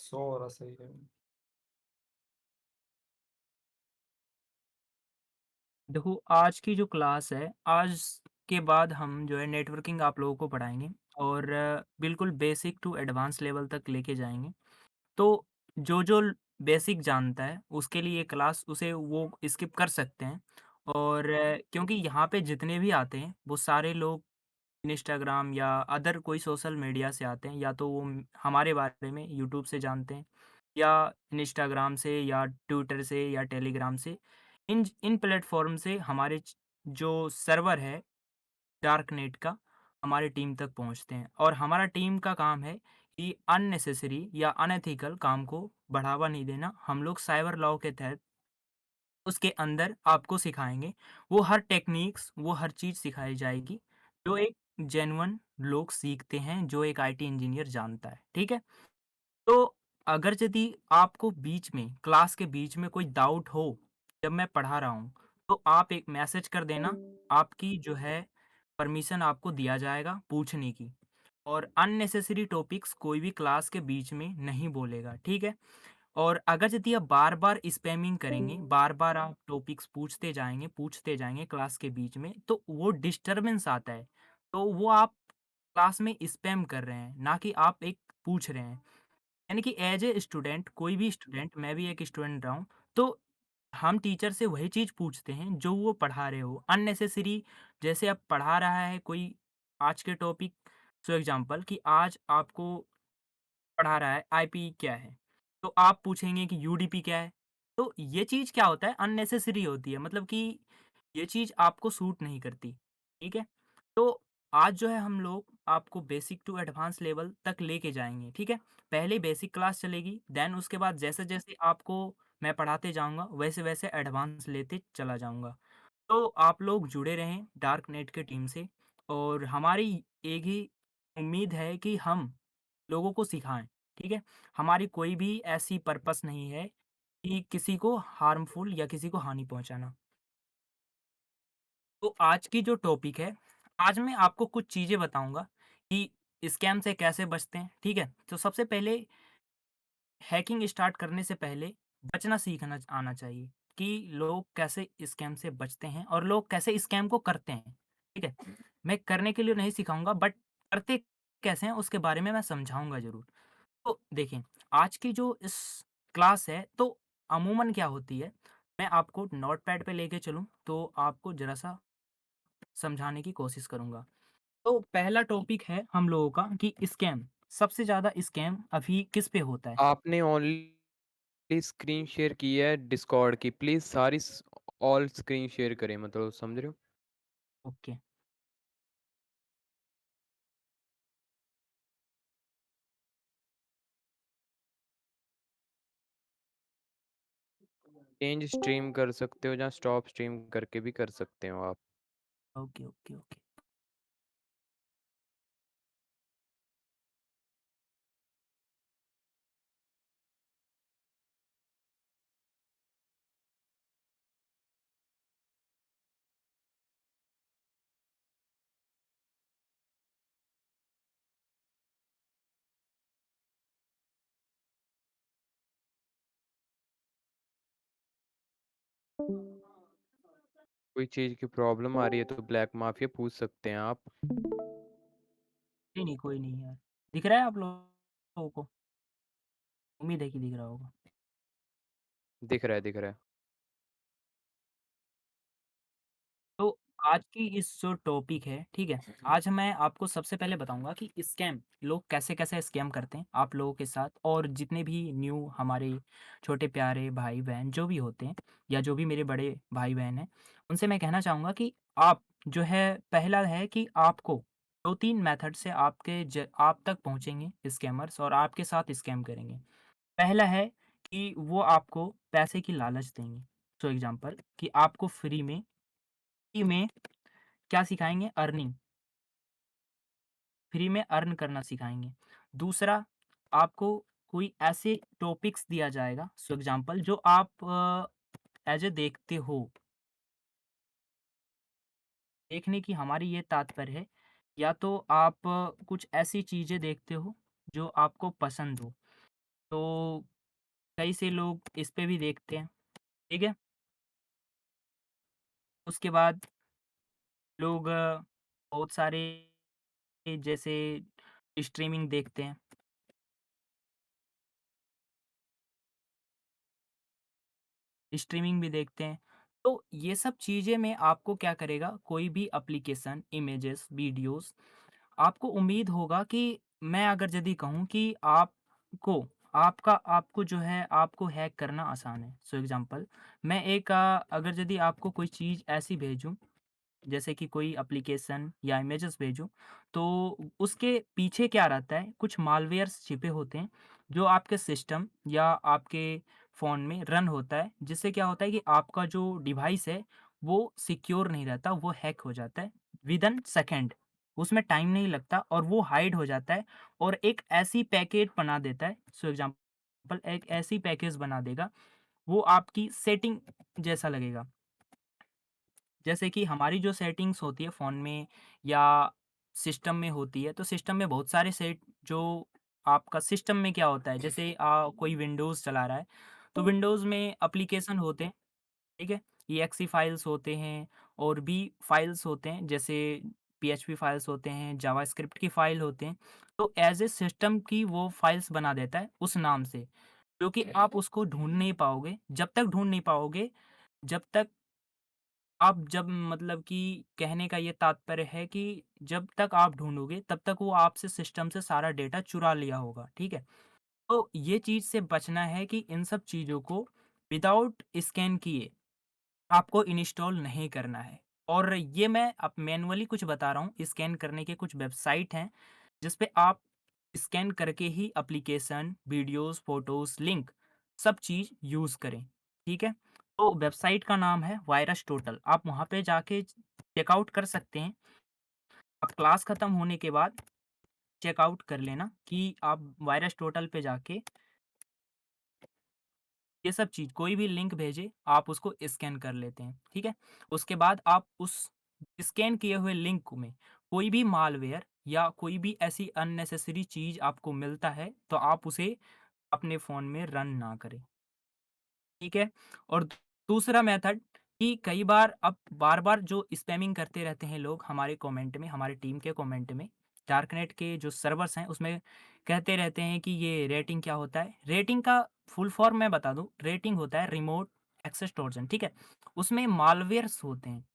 सो रहा सही है। देखो, आज की जो क्लास है, आज के बाद हम जो है नेटवर्किंग आप लोगों को पढ़ाएँगे और बिल्कुल बेसिक टू एडवांस लेवल तक लेके जाएँगे। तो जो बेसिक जानता है, उसके लिए ये क्लास उसे वो स्किप कर सकते हैं और क्योंकि यहाँ पे जितने भी आते हैं, वो सारे लोग इंस्टाग्राम या अदर कोई सोशल मीडिया से आते हैं, या तो वो हमारे बारे में यूट्यूब से जानते हैं या इंस्टाग्राम से या ट्विटर से या टेलीग्राम से। इन प्लेटफ़ॉर्म से हमारे जो सर्वर है डार्क नेट का, हमारी टीम तक पहुँचते हैं और हमारा टीम का काम है कि अननेसेसरी या अनएथिकल काम को बढ़ावा नहीं देना। हम लोग साइबर लॉ के तहत उसके अंदर आपको सिखाएँगे। वो हर टेक्निक्स, वो हर चीज़ सिखाई जाएगी, जो एक जेन्युइन लोग सीखते हैं, जो एक आईटी इंजीनियर जानता है, ठीक है? तो अगर यदि आपको बीच में, क्लास के बीच में कोई डाउट हो, जब मैं पढ़ा रहा हूँ, तो आप एक मैसेज कर देना, आपकी जो है परमिशन आपको दिया जाएगा पूछने की और अननेसेसरी टॉपिक्स कोई भी क्लास के बीच में नहीं बोलेगा, ठीक है? और अगर यदि आप बार-बार स्पैमिंग करेंगे, बार-बार आप टॉपिक्स पूछते जाएँगे क्लास के बीच में, तो वो डिस्टर्बेंस आता है। तो वो आप क्लास में स्पैम कर रहे हैं, ना कि आप एक पूछ रहे हैं। यानी कि एज़ ए स्टूडेंट, कोई भी स्टूडेंट, मैं भी एक स्टूडेंट रहा हूँ, तो हम टीचर से वही चीज़ पूछते हैं जो वो पढ़ा रहे हो। अननेसेसरी जैसे अब पढ़ा रहा है कोई आज के टॉपिक, फॉर एग्ज़ाम्पल कि आज आपको पढ़ा रहा है आईपी क्या है? तो आप पूछेंगे कि यूडीपी क्या है? तो ये चीज़ क्या होता है, अननेसेसरी होती है, मतलब कि ये चीज़ आपको सूट नहीं करती, ठीक है? तो आज जो है हम लोग आपको बेसिक टू एडवांस लेवल तक लेके जाएँगे, ठीक है? पहले बेसिक क्लास चलेगी, देन उसके बाद जैसे-जैसे आपको मैं पढ़ाते जाऊँगा, वैसे-वैसे एडवांस लेते चला जाऊँगा। तो आप लोग जुड़े रहें डार्क नेट के टीम से और हमारी एक ही उम्मीद है कि हम लोगों को सिखाएँ, ठीक है? हमारी कोई भी ऐसी पर्पस नहीं है कि किसी को हार्मफुल या किसी को हानि पहुँचाना। तो आज की जो टॉपिक है, आज मैं आपको कुछ चीज़ें बताऊँगा कि स्कैम से कैसे बचते हैं, ठीक है? तो सबसे पहले हैकिंग स्टार्ट करने से पहले बचना सीखना आना चाहिए कि लोग कैसे स्कैम से बचते हैं और लोग कैसे स्कैम को करते हैं, ठीक है? मैं करने के लिए नहीं सिखाऊँगा, बट करते कैसे हैं उसके बारे में मैं समझाऊँगा ज़रूर। तो देखें, आज की जो इस क्लास है तो अमूमन क्या होती है, मैं आपको नोटपैड पे लेके चलूँ तो आपको ज़रा-सा समझाने की कोशिश करूँगा। तो पहला टॉपिक है हम लोगों का कि स्कैम, सबसे ज़्यादा स्कैम अभी किस पे होता है? आपने ओनली स्क्रीन शेयर की है डिस्कॉर्ड की, प्लीज़ सारी ऑल स्क्रीन शेयर करें, मतलब समझ रहे हो? ओके। चेंज स्ट्रीम कर सकते हो या स्टॉप स्ट्रीम करके भी कर सकते हो आप। Okay, okay, okay. कोई चीज़ की प्रॉब्लम आ रही है तो ब्लैक माफिया पूछ सकते हैं आप। नहीं, नहीं, कोई नहीं यार। दिख रहा है आप लोगों को? उम्मीद है कि दिख रहा होगा। दिख रहा है, दिख रहा है। तो आज की इस जो टॉपिक है, ठीक है? आज मैं आपको सबसे पहले बताऊँगा कि स्कैम, लोग कैसे-कैसे स्कैम करते हैं आप लोगों के साथ और जितने भी न्यू हमारे छोटे प्यारे भाई-बहन जो भी होते हैं या जो भी मेरे बड़े भाई-बहन हैं, उनसे मैं कहना चाहूँगा कि आप जो है, पहला है कि आपको 2-3 मेथड से आप तक पहुँचेंगे स्कैमर्स और आपके साथ स्कैम करेंगे। पहला है कि वो आपको पैसे की लालच देंगे। फॉर एग्ज़ाम्पल कि आपको फ्री में क्या सिखाएँगे? अर्निंग, फ्री में अर्न करना सिखाएँगे। दूसरा, आपको कोई ऐसे टॉपिक्स दिया जाएगा, फॉर एग्ज़ाम्पल जो आप ऐज़ ए देखते हो। देखने की हमारी ये तात्पर्य है, या तो आप कुछ ऐसी चीज़ें देखते हो जो आपको पसंद हो। तो कई से लोग इस पे भी देखते हैं, ठीक है? उसके बाद लोग बहुत सारे जैसे स्ट्रीमिंग देखते हैं। स्ट्रीमिंग भी देखते हैं। तो ये सब चीज़ें में आपको क्या करेगा, कोई भी एप्लीकेशन, इमेजेस, वीडियोज़ आपको उम्मीद होगा कि मैं अगर यदि कहूँ कि आपको जो है आपको हैक करना आसान है। सो एग्ज़ाम्पल मैं अगर यदि आपको कोई चीज़ ऐसी भेजूँ जैसे कि कोई एप्लीकेशन या इमेजेस भेजूँ, तो उसके पीछे क्या रहता है, कुछ मालवेयर्स छिपे होते हैं, जो आपके सिस्टम या आपके फ़ोन में रन होता है, जिससे क्या होता है कि आपका जो डिवाइस है, वो सिक्योर नहीं रहता, वो हैक हो जाता है विदिन सेकंड। उसमें टाइम नहीं लगता और वो हाइड हो जाता है और एक ऐसी पैकेज बना देता है, सो एग्ज़ाम्पल एक ऐसी पैकेज बना देगा, वो आपकी सेटिंग जैसा लगेगा। जैसे कि हमारी जो सेटिंग्स होती है फ़ोन में या सिस्टम में होती है, तो सिस्टम में बहुत सारे सेट जो आपका सिस्टम में क्या होता है, जैसे कोई विंडोज़ चला रहा है, तो विंडोज़ में एप्लीकेशन होते हैं, ठीक है? एक्से फाइल्स होते हैं और भी फाइल्स होते हैं, जैसे पीएचपी फाइल्स होते हैं, जावास्क्रिप्ट की फ़ाइल होते हैं। तो ऐज़ ए सिस्टम की वो फाइल्स बना देता है उस नाम से, जो कि आप उसको ढूँढ नहीं पाओगे, जब तक ढूँढ नहीं पाओगे, जब तक आप जब मतलब कि कहने का ये तात्पर्य है कि जब तक आप ढूँढोगे, तब तक वो आपसे सिस्टम से सारा डेटा चुरा लिया होगा, ठीक है? तो ये चीज़ से बचना है कि इन सब चीज़ों को विदाउट स्कैन किए आपको इंस्टॉल नहीं करना है। और ये मैं अब मैनुअली कुछ बता रहा हूँ, स्कैन करने के कुछ वेबसाइट हैं, जिस पे आप स्कैन करके ही एप्लीकेशन, वीडियोज़, फ़ोटोज़, लिंक सब चीज़ यूज़ करें, ठीक है? तो वेबसाइट का नाम है वायरस टोटल, आप वहाँ पे जाके चेकआउट कर सकते हैं। आप क्लास खत्म होने के बाद चेकआउट कर लेना कि आप वायरस टोटल पे जाके ये सब चीज़ कोई भी लिंक भेजे, आप उसको स्कैन कर लेते हैं, ठीक है? उसके बाद आप उस स्कैन किए हुए लिंक में कोई भी मालवेयर या कोई भी ऐसी अननेसेसरी चीज़ आपको मिलता है, तो आप उसे अपने फ़ोन में रन ना करें, ठीक है? और दूसरा मेथड कि कई बार अब बार-बार जो स्पैमिंग करते रहते हैं लोग हमारे कमेंट में, हमारी टीम के कमेंट में, डार्कनेट के जो सर्वर्स हैं, उसमें कहते रहते हैं कि ये रेटिंग क्या होता है? रेटिंग का फुल फॉर्म मैं बता दूँ, रेटिंग होता है रिमोट एक्सेस ट्रोजन, ठीक है? उसमें मालवेयर्स होते हैं।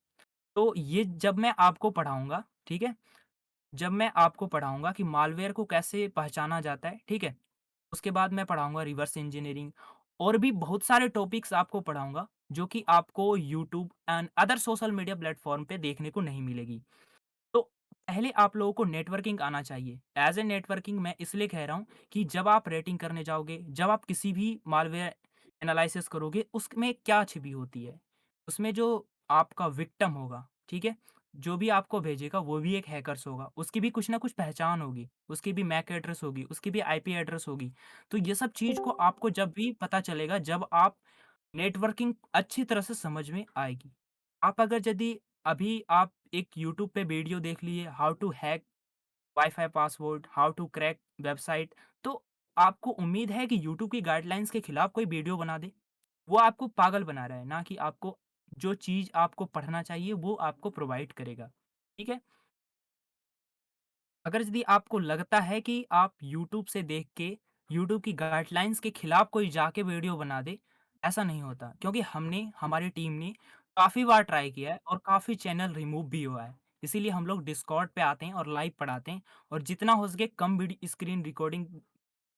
तो ये जब मैं आपको पढ़ाऊँगा, ठीक है? जब मैं आपको पढ़ाऊँगा कि मालवेयर को कैसे पहचाना जाता है, ठीक है? उसके बाद मैं पढ़ाऊँगा रिवर्स इंजीनियरिंग और भी बहुत सारे टॉपिक्स आपको पढ़ाऊँगा, जो कि आपको YouTube and other social media platform पे देखने को नहीं मिलेगी। तो पहले आप लोगों को नेटवर्किंग आना चाहिए। ऐज़ ए नेटवर्किंग मैं इसलिए कह रहा हूँ कि जब आप रेटिंग करने जाओगे, जब आप किसी भी मालवेयर एनालिसिस करोगे, उसमें क्या छिपी होती है? उसमें जो आपका विक्टिम होगा, ठीक है? जो भी आपको भेजेगा वो भी एक हैकर्स होगा। उसकी भी कुछ ना कुछ पहचान होगी, उसकी भी मैक एड्रेस होगी, उसकी भी आईपी एड्रेस होगी। तो ये सब चीज़ को आपको जब भी पता चलेगा, जब आप नेटवर्किंग अच्छी तरह से समझ में आएगी। आप अगर यदि अभी आप एक यूट्यूब पे वीडियो देख लिए how to hack wifi password, how to crack website, तो आपको उम्मीद है कि यूट्यूब की गाइडलाइंस के खिलाफ कोई वीडियो बना दे। वो आपको पागल बना रहा है, ना कि आपको जो चीज़ आपको पढ़ना चाहिए वो आपको प्रोवाइड करेगा। ठीक है? अगर यदि आपको लगता है कि आप यूट्यूब से देख के, यूट्यूब की गाइडलाइंस के खिलाफ कोई जाके वीडियो बना दे, ऐसा नहीं होता। क्योंकि हमारी टीम ने काफ़ी बार ट्राई किया है और काफ़ी चैनल रिमूव भी हुआ है। इसीलिए हम लोग डिस्कॉर्ड पे आते हैं और लाइव पढ़ाते हैं और जितना हो सके कम स्क्रीन रिकॉर्डिंग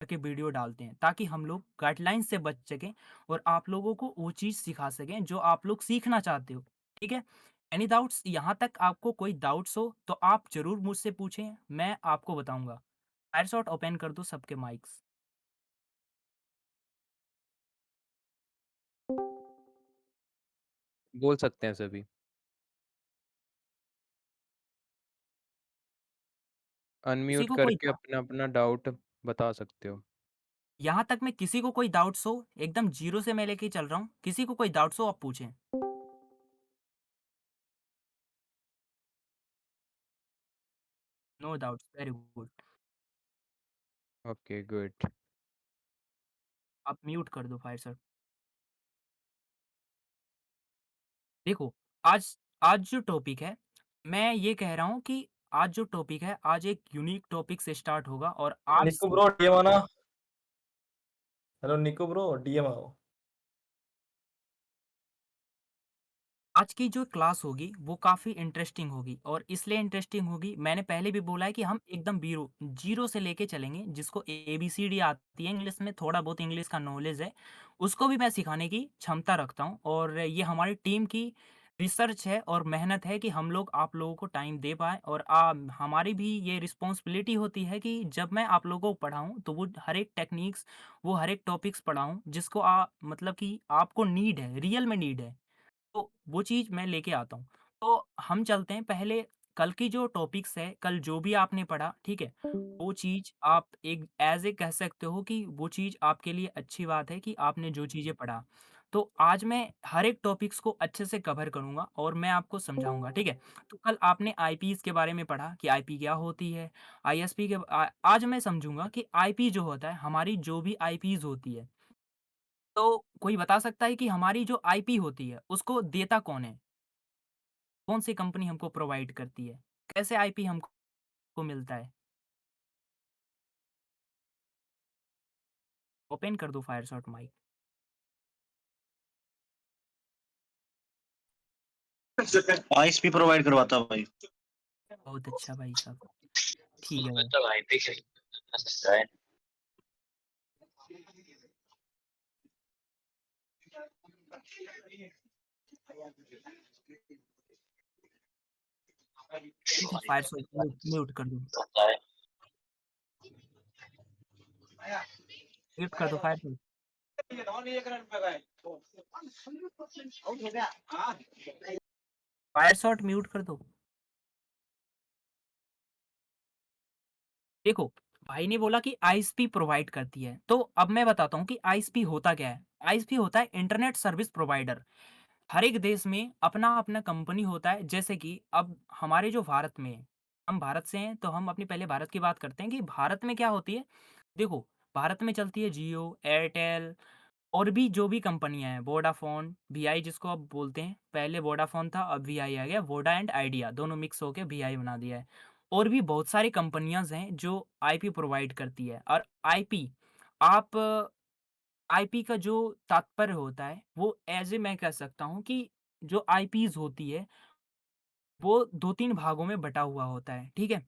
करके वीडियो डालते हैं, ताकि हम लोग गाइडलाइंस से बच सकें और आप लोगों को वो चीज़ सिखा सकें जो आप लोग सीखना चाहते हो। ठीक है? एनी डाउट्स यहाँ तक आपको कोई डाउट्स हो तो आप ज़रूर मुझसे पूछें, मैं आपको बताऊँगा। फायरशॉट ओपन कर दो सबके माइक्स। बोल सकते हैं सभी। किसी अनम्यूट को कोई करके डा अपना-अपना डाउट बता सकते हो। यहाँ तक में किसी को कोई डाउट्स हो, एकदम ज़ीरो से मैं लेके चल रहा हूँ, किसी को कोई डाउट्स हो आप पूछें। No doubts, very good. Okay, good. आप म्यूट कर दो फायर सर। देखो, आज आज जो टॉपिक है, मैं ये कह रहा हूँ कि आज जो टॉपिक है, आज एक यूनिक टॉपिक से स्टार्ट होगा और आज निक्कू से ब्रो डीएम आना। हेलो निक्कू ब्रो डीएम आओ। आज की जो क्लास होगी वो काफ़ी इंटरेस्टिंग होगी और इसलिए इंटरेस्टिंग होगी मैंने पहले भी बोला है कि हम एकदम बीरो जीरो से लेके चलेंगे जिसको एबीसीडी आती है इंग्लिश में थोड़ा बहुत इंग्लिश का नॉलेज है उसको भी मैं सिखाने की क्षमता रखता हूँ और ये हमारी टीम की रिसर्च है और मेहनत है कि हम लोग आप लोगों को टाइम दे पाए और हमारी भी ये रिस्पॉन्सिबिलिटी होती है कि जब मैं आप लोगों को पढ़ाऊँ तो वो हर एक टेक्निक्स वो हर एक टॉपिक्स पढ़ाऊँ जिसको मतलब कि आपको नीड है रियल में नीड है तो वो चीज़ मैं लेके आता हूँ। तो हम चलते हैं पहले कल की जो टॉपिक्स है, कल जो भी आपने पढ़ा, ठीक है? वो चीज़ आप एक ऐज़ ए कह सकते हो कि वो चीज़ आपके लिए अच्छी बात है कि आपने जो चीज़ें पढ़ा। तो आज मैं हर एक टॉपिक्स को अच्छे से कवर करूँगा और मैं आपको समझाऊँगा, ठीक है? तो कल आपने आईपीज़ के बारे में पढ़ा कि आईपी क्या होती है? आईएसपी के आज मैं समझूँगा कि आईपी जो होता है, हमारी जो भी आईपीज़ होती है तो कोई बता सकता है कि हमारी जो आईपी होती है, उसको देता कौन है? कौन-सी कंपनी हमको प्रोवाइड करती है? कैसे आईपी हमको मिलता है? ओपन कर दो फायरशॉट माइक। आईएसपी प्रोवाइड करवाता है भाई। बहुत अच्छा भाई साहब। ठीक है भाई। तो भाई देख सकते हैं। ठीक है, फायरशॉट म्यूट म्यूट कर दो। म्यूट कर दो फायरशॉट। फायरशॉट म्यूट कर दो। देखो, भाई ने बोला कि आईएसपी प्रोवाइड करती है, तो अब मैं बताता हूँ कि आईएसपी होता क्या है? आईएसपी होता है इंटरनेट सर्विस प्रोवाइडर। हर एक देश में अपना-अपना कंपनी होता है, जैसे कि अब हमारे जो भारत में है, हम भारत से हैं, तो हम अपने पहले भारत की बात करते हैं कि भारत में क्या होती है? देखो, भारत में चलती है जियो, एयरटेल और भी जो भी कंपनियाँ हैं, वोडाफ़ोन, वीआई जिसको आप बोलते हैं, पहले वोडाफ़ोन था, अब वीआई आ गया, वोडा एंड आइडिया दोनों मिक्स होके वीआई बना दिया है। और भी बहुत सारी कंपनियाज़ हैं जो आईपी प्रोवाइड करती है और आईपी आप आईपी का जो तात्पर्य होता है, वो ऐज़ ए मैं कह सकता हूँ कि जो आईपीज़ होती है, वो 2-3 भागों में बँटा हुआ होता है, ठीक है?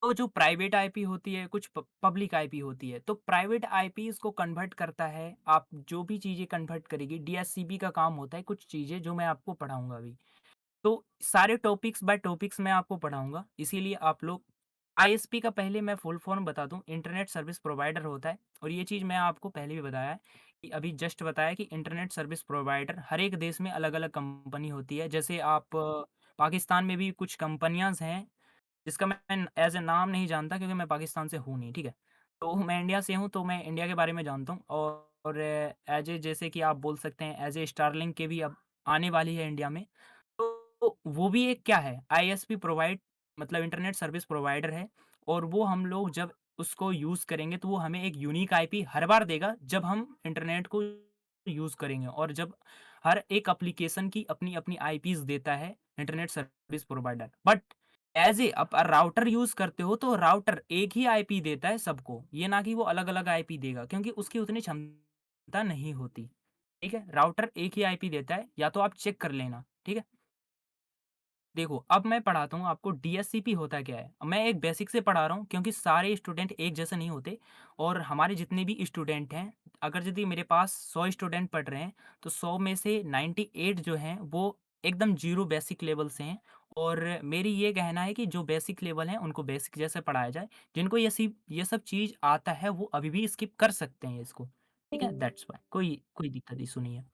तो जो प्राइवेट आईपी होती है, कुछ पब्लिक आईपी होती है, तो प्राइवेट आईपी इसको कन्वर्ट करता है, आप जो भी चीज़ें कन्वर्ट करेंगे, डीएससीपी का काम होता है, कुछ चीज़ें जो मैं आपको पढ़ाऊँगा अभी। तो सारे टॉपिक्स बाय टॉपिक्स मैं आपको पढ़ाऊँगा, इसीलिए आप लोग आईएसपी का पहले मैं फुल फॉर्म बता दूँ, इंटरनेट सर्विस प्रोवाइडर होता है और ये चीज़ मैं आपको पहले भी बताया है कि अभी जस्ट बताया कि इंटरनेट सर्विस प्रोवाइडर हर एक देश में अलग-अलग कंपनी होती है। जैसे आप पाकिस्तान में भी कुछ कंपनियाज़ हैं जिसका मैं एज़ अ नाम नहीं जानता क्योंकि मैं पाकिस्तान से हूँ नहीं, ठीक है? तो मैं इंडिया से हूँ, तो मैं इंडिया के बारे में जानता हूँ और एज़ ए जैसे कि आप बोल सकते हैं एज़ ए स्टारलिंक के भी अब आने वाली है इंडिया में। तो वो भी एक क्या है आईएसपी प्रोवाइड मतलब इंटरनेट सर्विस प्रोवाइडर है और वो हम लोग जब उसको यूज़ करेंगे तो वो हमें एक यूनिक आईपी हर बार देगा जब हम इंटरनेट को यूज़ करेंगे और जब हर एक एप्लीकेशन की अपनी-अपनी आईपीज़ देता है internet service provider. But as a आप राउटर यूज़ करते हो तो राउटर एक ही आईपी देता है सबको, ये ना कि वो अलग-अलग आईपी देगा क्योंकि उसकी उतनी क्षमता नहीं होती। ठीक है? राउटर एक ही आईपी देता है या तो आप चेक कर लेना, ठीक है? देखो, अब मैं पढ़ाता हूँ आपको डीएससीपी होता क्या है? मैं एक बेसिक से पढ़ा रहा हूँ क्योंकि सारे स्टूडेंट एक जैसे नहीं होते और हमारे जितने भी स्टूडेंट हैं, अगर यदि मेरे पास 100 स्टूडेंट पढ़ रहे हैं, तो 100 में से 98 जो हैं, वो एकदम ज़ीरो बेसिक लेवल से हैं और मेरी ये कहना है कि जो बेसिक लेवल हैं, उनको बेसिक जैसे पढ़ाया जाए। जिनको ये सब चीज़ आता है, वो अभी भी स्किप कर सकते हैं इसको। ठीक है? दैट्स व्हाई कोई कोई दिक्कत इश्यू नहीं है।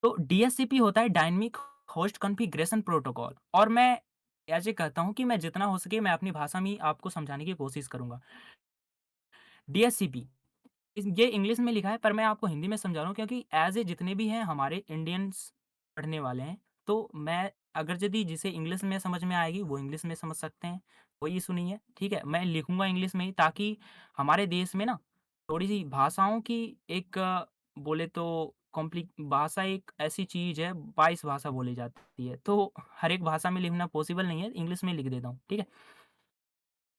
तो डीएचसीपी होता है डायनामिक होस्ट कॉन्फ़िगरेशन प्रोटोकॉल और मैं ऐसे कहता हूँ कि मैं जितना हो सके मैं अपनी भाषा में ही आपको समझाने की कोशिश करूँगा। डीएचसीपी ये इंग्लिश में लिखा है पर मैं आपको हिंदी में समझा रहा हूँ क्योंकि ऐज़ ए जितने भी हैं हमारे इंडियंस पढ़ने वाले हैं, तो मैं अगर यदि जिसे इंग्लिश में समझ में आएगी वो इंग्लिश में समझ सकते हैं, कोई इश्यू नहीं है, ठीक है? मैं लिखूँगा इंग्लिश में ही ताकि हमारे देश में ना थोड़ी-सी भाषाओं की एक बोले तो भाषा एक ऐसी चीज़ है, 22 भाषा बोली जाती है, तो हर एक भाषा में लिखना पॉसिबल नहीं है, इंग्लिश में लिख देता हूँ, ठीक है?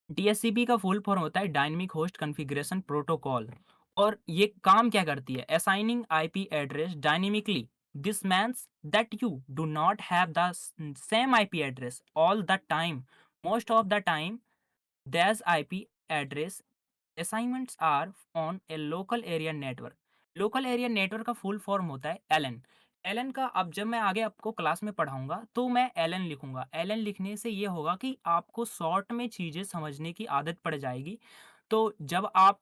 डीएचसीपी का फुल फॉर्म होता है डायनेमिक होस्ट कॉन्फ़िगरेशन प्रोटोकॉल और ये काम क्या करती है? Assigning IP address dynamically. This means that you do not have the same IP address all the time. Most of the time These IP address assignments are on a local area network. Local area network का full form होता है LN. LN का अब जब मैं आगे आपको class में पढ़ाऊंगा तो मैं एलएन लिखूंगा। एलएन लिखने से ये होगा कि आपको शॉर्ट में चीज़ें समझने की आदत पड़ जाएगी। तो जब आप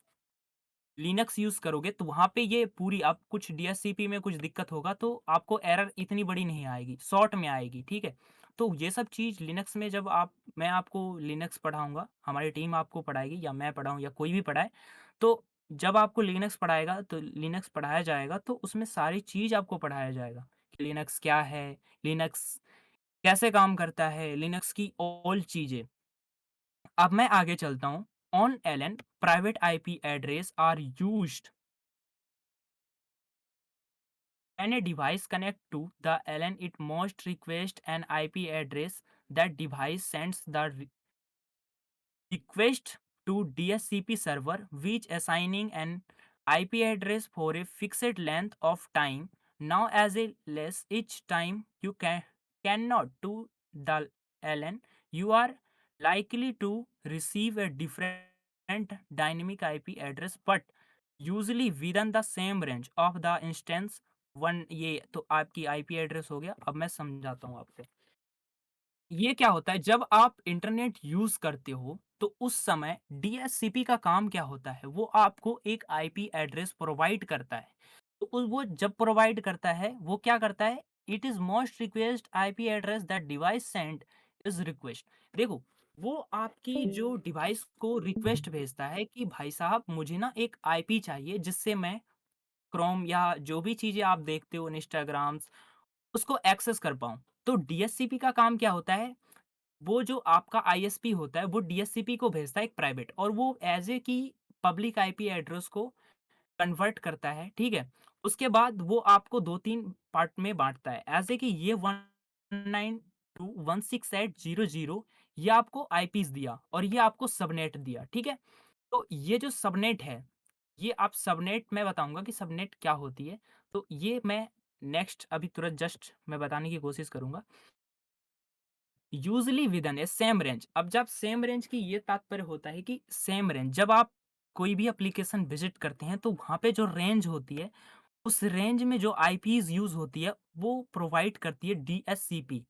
लिनक्स यूज़ करोगे तो वहाँ पे ये पूरी अब कुछ डीएचसीपी में कुछ दिक्कत होगा तो आपको एरर इतनी बड़ी नहीं आएगी, शॉर्ट में आएगी, ठीक है? तो ये सब चीज़ लिनक्स में जब आप मैं आपको लिनक्स पढ़ाऊँगा, हमारी टीम आपको पढ़ाएगी या मैं पढ़ाऊँ या कोई भी पढ़ाए, तो जब आपको लिनक्स पढ़ाएगा तो लिनक्स पढ़ाया जाएगा तो उसमें सारी चीज़ आपको पढ़ाया जाएगा कि लिनक्स क्या है, लिनक्स कैसे काम करता है, लिनक्स की ऑल चीज़ें। अब मैं आगे चलता हूँ। On LN private IP address are used when a device connect to the LAN, it must request an IP address. That device sends the request to DSCP server, which assigning an IP address for a fixed length of time. Now, as a less each time you cannot to the LAN, you are likely to receive a different dynamic IP address, but usually within the same range of the instance one. ये तो आपकी IP address हो गया। अब मैं समझाता हूँ आपको। ये क्या होता है जब आप इंटरनेट यूज़ करते हो तो उस समय डीएचसीपी का काम क्या होता है? वो आपको एक आईपी एड्रेस प्रोवाइड करता है। तो वो जब प्रोवाइड करता है वो क्या करता है? It is most request IP address that device send is request. देखो, वो आपकी जो डिवाइस को रिक्वेस्ट भेजता है कि भाई साहब मुझे ना एक आईपी चाहिए जिससे मैं क्रोम या जो भी चीज़ें आप देखते हो इंस्टाग्राम्स, उसको एक्सेस कर पाऊँ। तो डीएचसीपी का काम क्या होता है? वो जो आपका आईएसपी होता है, वो डीएचसीपी को भेजता है एक प्राइवेट और वो ऐज़ ए कि पब्लिक आईपी एड्रेस को कन्वर्ट करता है, ठीक है? उसके बाद वो आपको 2-3 पार्ट में बाँटता है। ऐज़ ए कि ये 192.168.0.0 ये आपको आईपीज़ दिया और ये आपको सबनेट दिया, ठीक है? तो ये जो सबनेट है, ये आप सबनेट मैं बताऊँगा कि सबनेट क्या होती है। तो ये मैं नेक्स्ट अभी तुरंत जस्ट मैं बताने की कोशिश करूँगा। यूज़ुअली विदिन ए सेम रेंज। अब जब सेम रेंज की ये तात्पर्य होता है कि सेम रेंज जब आप कोई भी एप्लीकेशन विज़िट करते हैं तो वहाँ पे जो रेंज होती है, उस रेंज में जो आईपीज़ यूज़ होती है, वो प्रोवाइड करती है डीएचसीपी।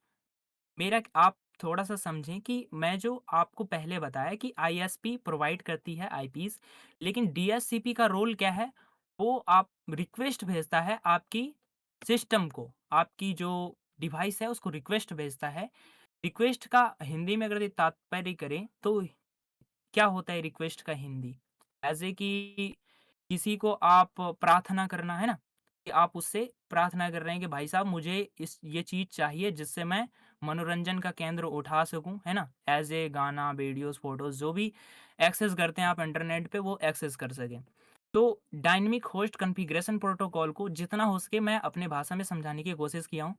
मेरा आप थोड़ा-सा समझें कि मैं जो आपको पहले बताया कि आईएसपी प्रोवाइड करती है आईपीज़, लेकिन डीएचसीपी का रोल क्या है? वो आप रिक्वेस्ट भेजता है आपकी सिस्टम को, आपकी जो डिवाइस है उसको रिक्वेस्ट भेजता है। रिक्वेस्ट का हिंदी में अगर तात्पर्य करें तो क्या होता है रिक्वेस्ट का हिंदी? ऐज़ ए कि किसी को आप प्रार्थना करना, है ना? कि आप उससे प्रार्थना कर रहे हैं कि भाई साहब मुझे इस ये चीज़ चाहिए जिससे मैं मनोरंजन का केंद्र उठा सकूँ, है ना? ऐज़ ए गाना, वीडियोज़, फ़ोटोज़ जो भी एक्सेस करते हैं आप इंटरनेट पे वो एक्सेस कर सकें। तो डायनामिक होस्ट कॉन्फ़िगरेशन प्रोटोकॉल को जितना हो सके मैं अपने भाषा में समझाने की कोशिश किया हूँ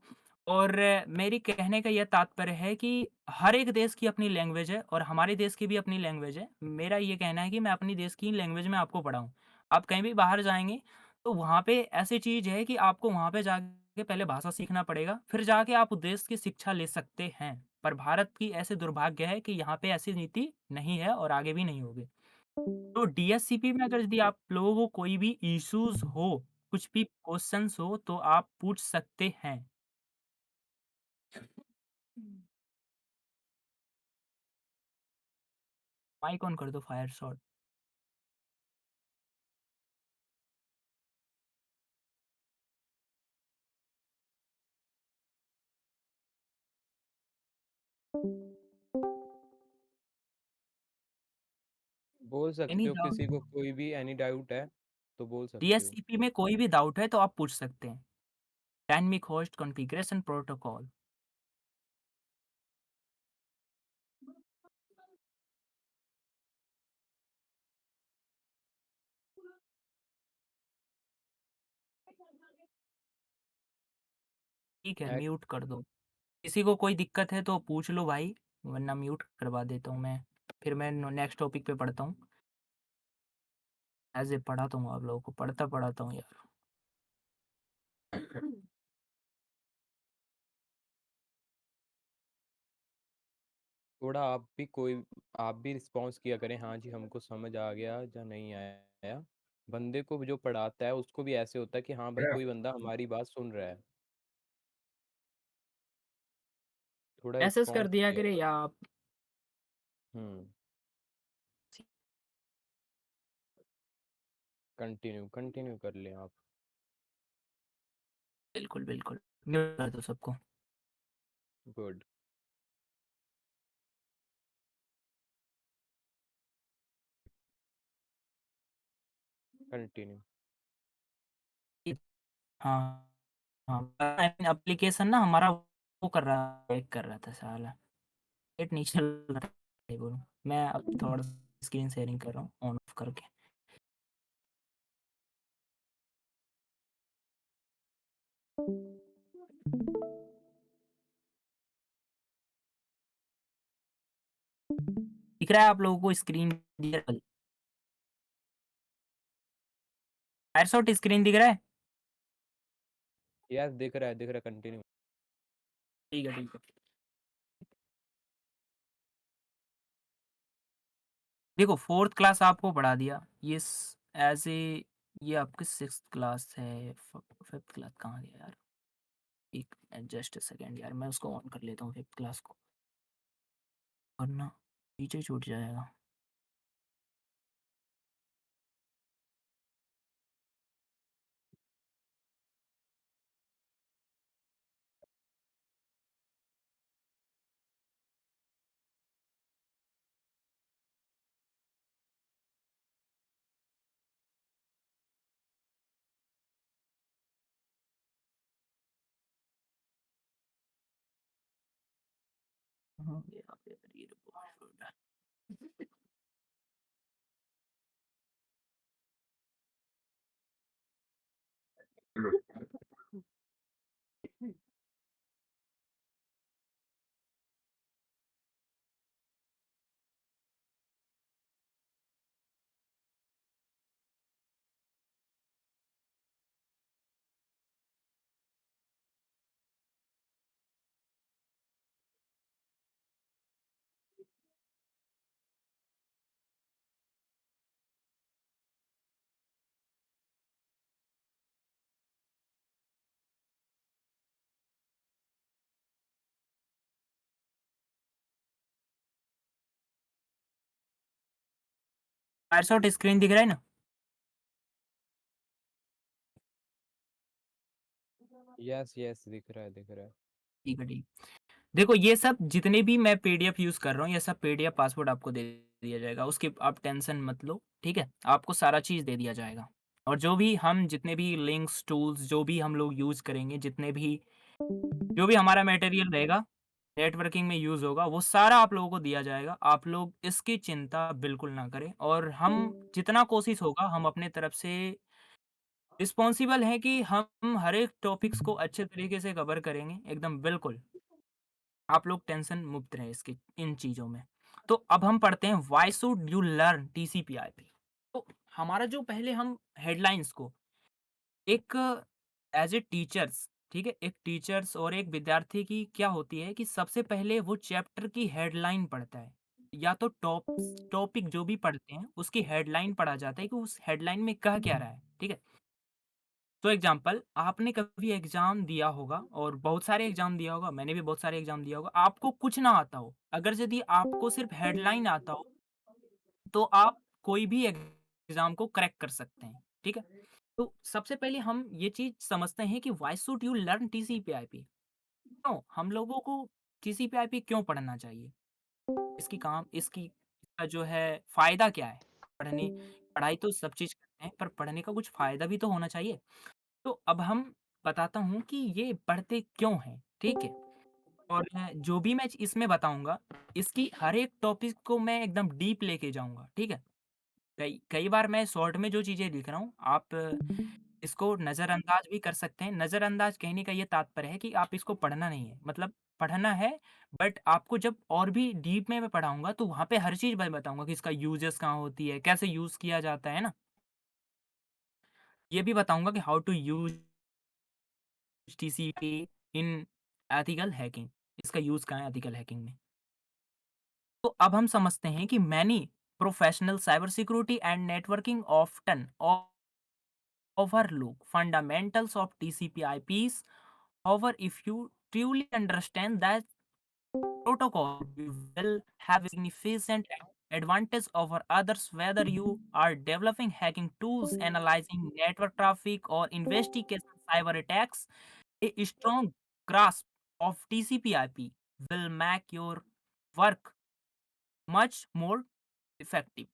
और मेरी कहने का ये तात्पर्य है कि हर एक देश की अपनी लैंग्वेज है और हमारे देश की भी अपनी लैंग्वेज है। मेरा ये कहना है कि मैं अपनी देश की लैंग्वेज में आपको पढ़ाऊँ। आप कहीं भी बाहर जाएँगे, तो वहाँ पे ऐसी चीज़ है कि आपको वहाँ पे जाके पहले भाषा सीखना पड़ेगा, फिर जाके आप उस देश की शिक्षा ले सकते हैं। पर भारत की ऐसे दुर्भाग्य है कि यहाँ पे ऐसी नीति नहीं है और आगे भी नहीं होगी। तो डीएससीपी में अगर यदि आप लोगों को कोई भी इश्यूज़ हो, कुछ भी क्वेश्चन्स हो, तो आप पूछ सकते हैं। माइक ऑन कर दो फायर शॉट। बोल एनी सकते हो, किसी को डाउट? कोई भी एनी डाउट है तो बोल सकते हो। डीएससीपी में कोई भी डाउट है तो आप पूछ सकते हैं। Dynamic host configuration protocol. ठीक है, एक म्यूट कर दो। किसी को कोई दिक्कत है तो पूछ लो भाई, वरना म्यूट करवा देता हूँ मैं। फिर मैं नेक्स्ट टॉपिक पे पढ़ता हूँ। ऐसे पढ़ाता हूँ आप लोगों को, पढ़ाता हूँ यार। थोड़ा आप भी रिस्पॉन्स किया करें, हाँ जी हमको समझ आ गया या नहीं आया। बंदे को जो पढ़ाता है उसको भी ऐसे होता है कि हाँ भाई कोई बंदा हमारी बात सुन रहा है। थोड़ा मैसेज कर रिस्पॉन्स दिया किया करे करें। या आप। हम्म कंटिन्यू कंटिन्यू कर लें आप। बिल्कुल, बिल्कुल। म्यूट कर दो सबको। गुड। कंटिन्यू। हाँ, हाँ। एप्लीकेशन ना हमारा वो कर रहा चेक कर रहा था साला। नेट नहीं चल रहा था। बोलूँ मैं अब थोड़ा स्क्रीन शेयरिंग कर रहा हूँ ऑन ऑफ करके। दिख रहा है आप लोगों को स्क्रीन? फायरशॉट स्क्रीन दिख रहा है? यस दिख रहा है कंटिन्यू। ठीक है, ठीक है। देखो 4th क्लास आपको पढ़ा दिया। ये एज ए ये आपकी 6th क्लास है। 5th क्लास कहाँ गया यार? एक जस्ट अ सेकंड यार, मैं उसको ऑन कर लेता हूँ 5th क्लास को, वरना पीछे छूट जाएगा। हाँ, ये report। फायरशॉट स्क्रीन दिख रहा है ना? यस यस दिख रहा है। ठीक है, ठीक। देखो ये सब जितने भी मैं पीडीएफ यूज़ कर रहा हूँ, ये सब पीडीएफ पासवर्ड आपको दे दिया जाएगा। उसकी आप टेंशन मत लो, ठीक है? आपको सारा चीज़ दे दिया जाएगा। और जो भी हम जितने भी लिंक्स, टूल्स जो भी हम लोग यूज़ करेंगे, जो भी हमारा मटेरियल रहेगा, नेटवर्किंग में यूज़ होगा, वो सारा आप लोगों को दिया जाएगा। आप लोग इसकी चिंता बिल्कुल ना करें, और हम जितना कोशिश होगा हम अपने तरफ से रिस्पॉन्सिबल हैं कि हम हर एक टॉपिक्स को अच्छे तरीके से कवर करेंगे, एकदम बिल्कुल। आप लोग टेंशन मुक्त रहें इसकी इन चीज़ों में। तो अब हम पढ़ते हैं व्हाई शुड यू लर्न टीसीपी/आईपी। तो हमारा जो पहले हम हेडलाइंस को एक एज़ ए टीचर्स, ठीक है? एक टीचर्स और एक विद्यार्थी की क्या होती है कि सबसे पहले वो चैप्टर की हेडलाइन पढ़ता है, या तो टॉपिक जो भी पढ़ते हैं उसकी हेडलाइन पढ़ा जाता है कि उस हेडलाइन में कह क्या रहा है, ठीक है? तो एग्जाम्पल, आपने कभी एग्जाम दिया होगा और बहुत सारे एग्जाम दिया होगा, मैंने भी बहुत सारे एग्जाम दिया होगा, आपको कुछ ना आता हो, अगर यदि आपको सिर्फ हेडलाइन आता हो तो आप कोई भी एग्जाम को क्रैक कर सकते हैं, ठीक है? तो सबसे पहले हम ये चीज समझते हैं कि व्हाई शुड यू लर्न टीसीपी/आईपी। क्यों हम लोगों को टीसीपी/आईपी क्यों पढ़ना चाहिए? इसकी इसका जो है फायदा क्या है? पढ़ाई तो सब चीज करते हैं, पर पढ़ने का कुछ फायदा भी तो होना चाहिए। तो अब हम बताता हूँ कि ये पढ़ते क्यों हैं, ठीक है? और जो भी मैं इसमें बताऊँगा, इसकी हर एक टॉपिक को मैं एकदम डीप लेके जाऊँगा, ठीक है? कई कई बार मैं शॉर्ट में जो चीज़ें लिख रहा हूँ, आप इसको नज़रअंदाज भी कर सकते हैं। नज़रअंदाज कहने का ये तात्पर्य है कि आप इसको पढ़ना नहीं है। मतलब पढ़ना है, बट आपको जब और भी डीप में मैं पढ़ाऊँगा तो वहाँ पे हर चीज़ मैं बताऊँगा कि इसका यूजेस कहाँ होती है, कैसे यूज़ किया जाता है ना? ये भी बताऊँगा कि how to use TCP in ethical hacking. इसका यूज़ कहाँ है एथिकल हैकिंग में। तो अब हम समझते हैं कि many professional cyber security and networking often overlook fundamentals of TCP/IPs. However, if you truly understand that protocol, you will have a significant advantage over others, whether you are developing hacking tools, analyzing network traffic, or investigating cyber attacks. A strong grasp of TCP/IP will make your work much more effective.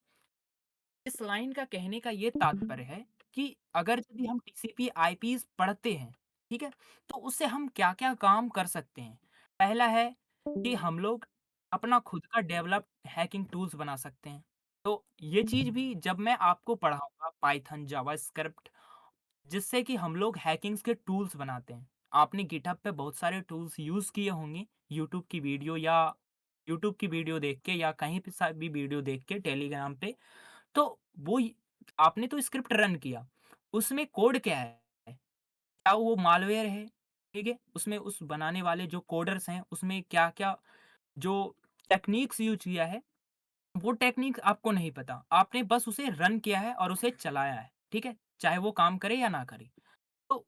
इस line का कहने का ये तात्पर्य है कि अगर यदि हम टीसीपी आईपीज़ पढ़ते हैं, ठीक है? तो उससे हम क्या-क्या काम कर सकते हैं? पहला है कि हम लोग अपना खुद का डेवलप्ड हैकिंग टूल्स बना सकते हैं। तो ये चीज़ भी जब मैं आपको पढ़ाऊँगा पाइथन, जावास्क्रिप्ट, जिससे कि हम लोग हैकिंग्स के टूल्स बनाते हैं। आपने गिटहब पे बहुत सारे टूल्स यूज़ किए होंगे, यूट्यूब की वीडियो देख के या कहीं पे सा भी वीडियो देख के टेलीग्राम पे। तो वो य आपने तो स्क्रिप्ट रन किया, उसमें कोड क्या है? क्या वो मालवेयर है? ठीक है? उसमें उस बनाने वाले जो कोडर्स हैं, उसमें क्या-क्या जो टेक्निक्स यूज़ किया है, वो टेक्निक आपको नहीं पता। आपने बस उसे रन किया है और उसे चलाया है, ठीक है? चाहे वो काम करे या ना करे। तो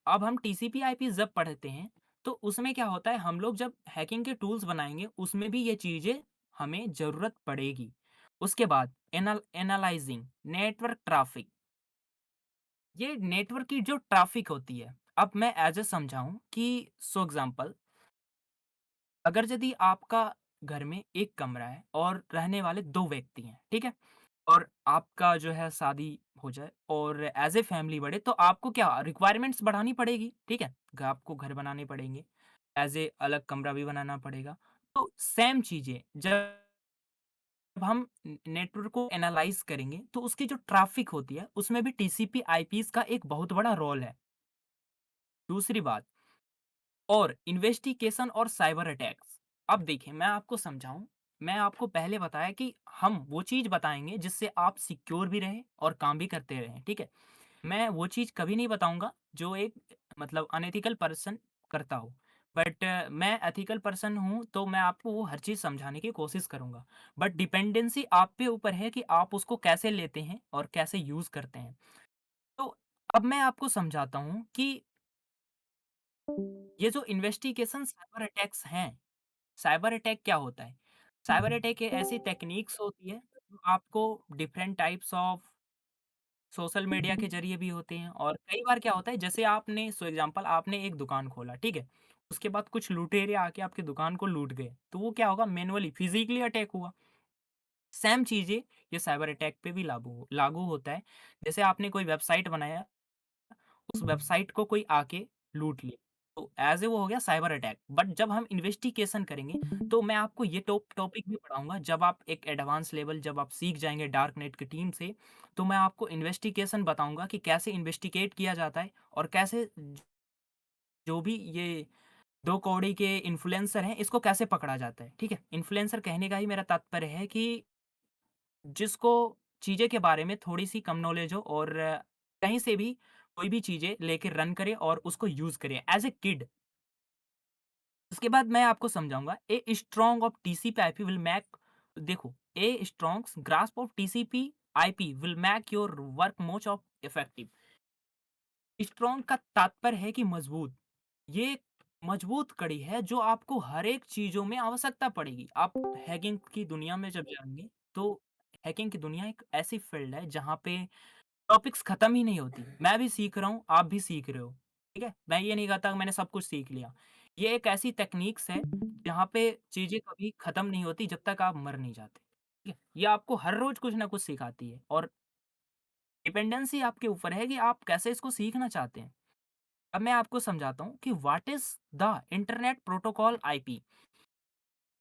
अब हम टीसीपी/आईपी जब पढ़ते हैं, तो उसमें क्या होता है, हम लोग जब हैकिंग के टूल्स बनाएँगे, उसमें भी ये चीज़ें हमें ज़रूरत पड़ेगी। उसके बाद एनालाइज़िंग नेटवर्क ट्रैफ़िक, ये नेटवर्क की जो ट्रैफ़िक होती है, अब मैं ऐज़ अ समझाऊँ कि सो एग्ज़ाम्पल, अगर यदि आपका घर में 1 कमरा है और रहने वाले 2 व्यक्ति हैं, ठीक है? और आपका जो है शादी हो जाए और एज़ ए फैमिली बढ़े, तो आपको क्या रिक्वायरमेंट्स बढ़ानी पड़ेगी, ठीक है? आपको घर बनाने पड़ेंगे, एज़ ए अलग कमरा भी बनाना पड़ेगा। तो सेम चीज़ें जब हम नेटवर्क को एनालाइज़ करेंगे, तो उसकी जो ट्रैफ़िक होती है, उसमें भी टीसीपी आईपीज़ का एक बहुत बड़ा रोल है। दूसरी बात, और इन्वेस्टिगेशन और साइबर अटैक्स। अब देखिए मैं आपको समझाऊँ, मैं आपको पहले बताया कि हम वो चीज़ बताएँगे जिससे आप सिक्योर भी रहें और काम भी करते रहें, ठीक है? मैं वो चीज़ कभी नहीं बताऊँगा जो एक मतलब अनएथिकल पर्सन करता हो। बट मैं एथिकल पर्सन हूँ, तो मैं आपको वो हर चीज़ समझाने की कोशिश करूँगा। बट डिपेंडेंसी आप पे ऊपर है कि आप उसको कैसे लेते हैं और कैसे यूज़ करते हैं। तो अब मैं आपको समझाता हूँ कि ये जो इन्वेस्टिगेशन साइबर अटैक्स हैं, साइबर अटैक क्या होता है? साइबर अटैक एक ऐसी टेक्निक्स होती है, जो आपको different types of social media के ज़रिए भी होते हैं और कई बार क्या होता है, जैसे आपने सो एग्ज़ाम्पल आपने एक दुकान खोला, ठीक है? उसके बाद कुछ लुटेरे आके आपकी दुकान को लूट गए, तो वो क्या होगा, मैनुअली फिज़िकली अटैक हुआ। सेम चीज़ें ये साइबर अटैक पे भी लागू होता है। जैसे आपने कोई वेबसाइट बनाया, उस वेबसाइट को कोई आके लूट लिया, तो ऐज़ ए वो हो गया साइबर अटैक। बट जब हम इन्वेस्टिगेशन करेंगे, तो मैं आपको ये टॉपिक भी पढ़ाऊँगा, जब आप एक एडवांस लेवल जब आप सीख जाएँगे डार्क नेट की टीम से, तो मैं आपको इन्वेस्टिगेशन बताऊँगा कि कैसे इन्वेस्टिगेट किया जाता है और कैसे जो भी ये 2 कौड़ी के इन्फ्लुएंसर हैं, इसको कैसे पकड़ा जाता है, ठीक है? इन्फ्लुएंसर कहने का ही मेरा तात्पर्य है कि जिसको चीज़ें के बारे में थोड़ी-सी कम नॉलेज हो और कहीं से भी कोई भी चीज़ें लेके रन करे और उसको यूज़ करे एज़ अ किड। उसके बाद मैं आपको समझाऊँगा a strong of TCP IP will make, देखो, a strongs grasp of TCP IP will make your work much of effective. Strong का तात्पर्य है कि मजबूत। ये एक मजबूत कड़ी है जो आपको हर एक चीज़ों में आवश्यकता पड़ेगी। आप हैकिंग की दुनिया में जब जाएँगे, तो हैकिंग की दुनिया एक ऐसी फ़ील्ड है जहाँ पे टॉपिक्स खत्म ही नहीं होती। मैं भी सीख रहा हूँ, आप भी सीख रहे हो, ठीक है? मैं ये नहीं कहता कि मैंने सब कुछ सीख लिया। ये एक ऐसी टेक्निक्स है जहाँ पे चीज़ें कभी खत्म नहीं होती जब तक आप मर नहीं जाते, ठीक है? ये आपको हर रोज़ कुछ ना कुछ सिखाती है और डिपेंडेंसी आपके ऊपर है कि आप कैसे इसको सीखना चाहते हैं। अब मैं आपको समझाता हूँ कि what is the internet protocol IP.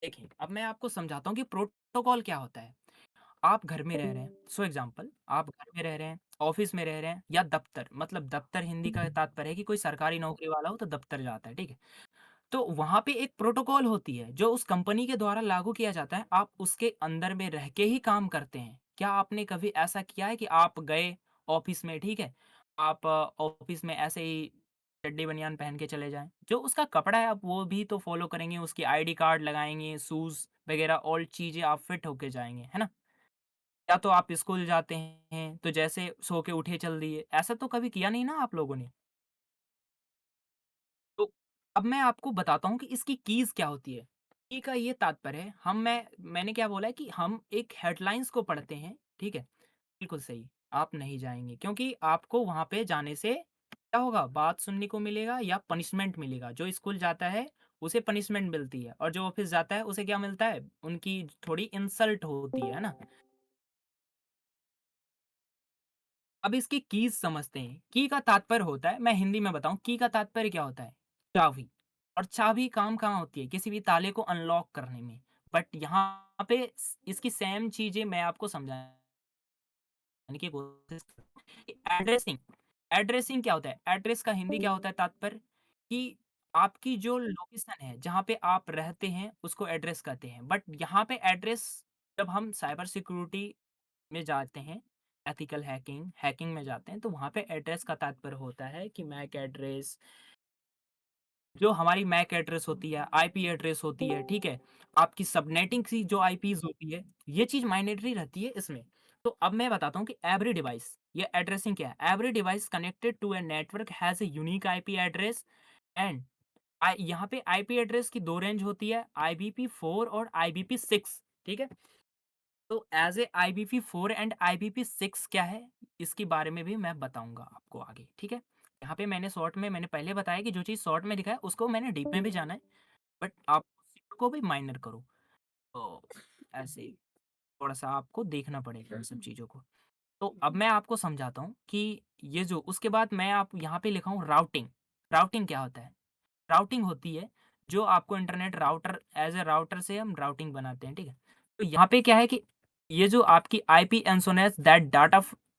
देखिए, अब मैं आपको समझाता हूँ कि प्रोटोकॉल क्या होता है। आप घर में रह रहे हैं, सो एग्ज़ाम्पल आप घर में रह रहे हैं, ऑफ़िस में रह रहे हैं या दफ़्तर, मतलब दफ़्तर हिंदी का तात्पर्य है कि कोई सरकारी नौकरी वाला हो तो दफ़्तर जाता है, ठीक है? तो वहाँ पे एक प्रोटोकॉल होती है, जो उस कंपनी के द्वारा लागू किया जाता है, आप उसके अंदर में रह के ही काम करते हैं। क्या आपने कभी ऐसा किया है कि आप गए ऑफ़िस में, ठीक है? आप ऑफ़िस में ऐसे ही चड्डी बनियान पहन के चले जाएँ, जो उसका कपड़ा है आप वो भी तो फ़ॉलो करेंगे, उसकी आईडी कार्ड लगाएँगे, शूज़ वग़ैरह ऑल चीज़ें आप फिट होके जाएँगे, है ना? या तो आप स्कूल जाते हैं, तो जैसे सो के उठे चल दिए, ऐसा तो कभी किया नहीं ना आप लोगों ने? तो अब मैं आपको बताता हूँ कि इसकी कीज़ क्या होती है। की का ये तात्पर्य है मैंने क्या बोला है कि हम एक हेडलाइन्स को पढ़ते हैं, ठीक है? बिल्कुल सही, आप नहीं जाएँगे क्योंकि आपको वहाँ पे जाने से क्या होगा? बात सुनने को मिलेगा या पनिशमेंट मिलेगा। जो स्कूल जाता है, उसे पनिशमेंट मिलती है और जो ऑफ़िस जाता है, उसे क्या मिलता है? उनकी थोड़ी इंसल्ट होती है ना? अब इसकी कीज़ समझते हैं। की का तात्पर्य होता है मैं हिंदी में बताऊँ की का तात्पर्य क्या होता है? चाबी। और चाबी काम कहाँ होती है? किसी भी ताले को अनलॉक करने में। बट यहाँ पे इसकी सेम चीज़ें मैं आपको समझाने की कोशिश कि एड्रेसिंग एड्रेसिंग क्या होता है? एड्रेस का हिंदी क्या होता है तात्पर्य? कि आपकी जो लोकेशन है, जहाँ पे आप रहते हैं, उसको एड्रेस कहते हैं। बट यहाँ पे एड्रेस जब हम साइबर सिक्योरिटी में जाते हैं, एथिकल हैकिंग में जाते हैं, तो वहाँ पे एड्रेस का तात्पर्य होता है कि मैक एड्रेस, जो हमारी मैक एड्रेस होती है, आईपी एड्रेस होती है, ठीक है? आपकी सबनेटिंग की जो आईपीज़ होती है, ये चीज़ मायनेटरी रहती है इसमें। तो अब मैं बताता हूँ कि एवरी डिवाइस, ये एड्रेसिंग क्या है? Every device connected to a network has a unique IP address and यहाँ पे आईपी एड्रेस की 2 रेंज होती है, आईबीपी4 और आईबीपी6, ठीक है? तो एज़ ए आईबीपी4 एंड आईबीपी6 क्या है, इसके बारे में भी मैं बताऊँगा आपको आगे, ठीक है? यहाँ पे मैंने पहले बताया कि जो चीज़ शॉर्ट में लिखा है, उसको मैंने डीप में भी जाना है, बट आप को भी माइनर करो। तो ऐसे ही थोड़ा-सा आपको देखना पड़ेगा इन सब चीज़ों को। तो अब मैं आपको समझाता हूँ कि ये जो उसके बाद मैं आप यहाँ पे लिखा हूँ राउटिंग। राउटिंग क्या होता है? राउटिंग होती है, जो आपको internet router as a router से हम राउटिंग बनाते हैं, ठीक है? तो यहाँ पे क्या है कि ये जो आपकी IP ensures that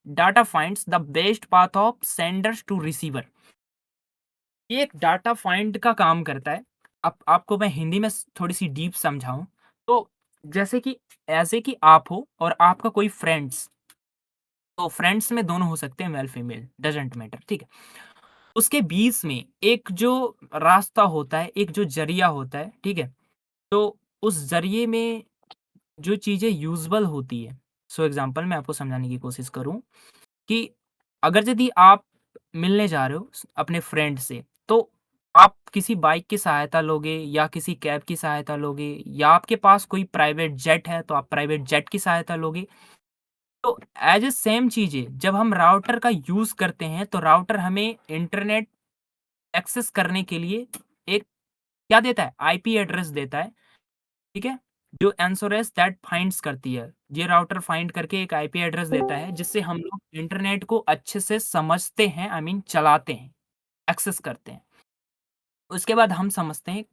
data finds the best path of senders to receiver. ये एक डाटा फाइंड का काम करता है। अब आपको मैं हिंदी में थोड़ी-सी डीप समझाऊँ, तो जैसे कि ऐसे कि आप हो और आपका कोई फ्रेंड्स, तो फ्रेंड्स में दोनों हो सकते हैं, मेल फीमेल डज़न्ट मैटर, ठीक है? उसके बीच में एक जो रास्ता होता है, एक जो ज़रिया होता है, ठीक है? तो उस ज़रिए में जो चीज़ें यूज़ुअल होती है, सो एग्ज़ाम्पल मैं आपको समझाने की कोशिश करूँ कि अगर यदि आप मिलने जा रहे हो अपने फ्रेंड से, तो आप किसी बाइक की सहायता लोगे या किसी कैब की सहायता लोगे या आपके पास कोई प्राइवेट जेट है, तो आप प्राइवेट जेट की सहायता लोगे। तो एज़ अ सेम चीज़ें जब हम राउटर का यूज़ करते हैं, तो राउटर हमें इंटरनेट एक्सेस करने के लिए एक क्या देता है? आईपी एड्रेस देता है, ठीक है? जो एन्सोरेस दैट फाइंड्स करती है। ये राउटर फाइंड करके एक आईपी एड्रेस देता है, जिससे हम लोग इंटरनेट को अच्छे से समझते हैं, आई मीन चलाते हैं, एक्सेस करते हैं। उसके बाद हम समझते हैं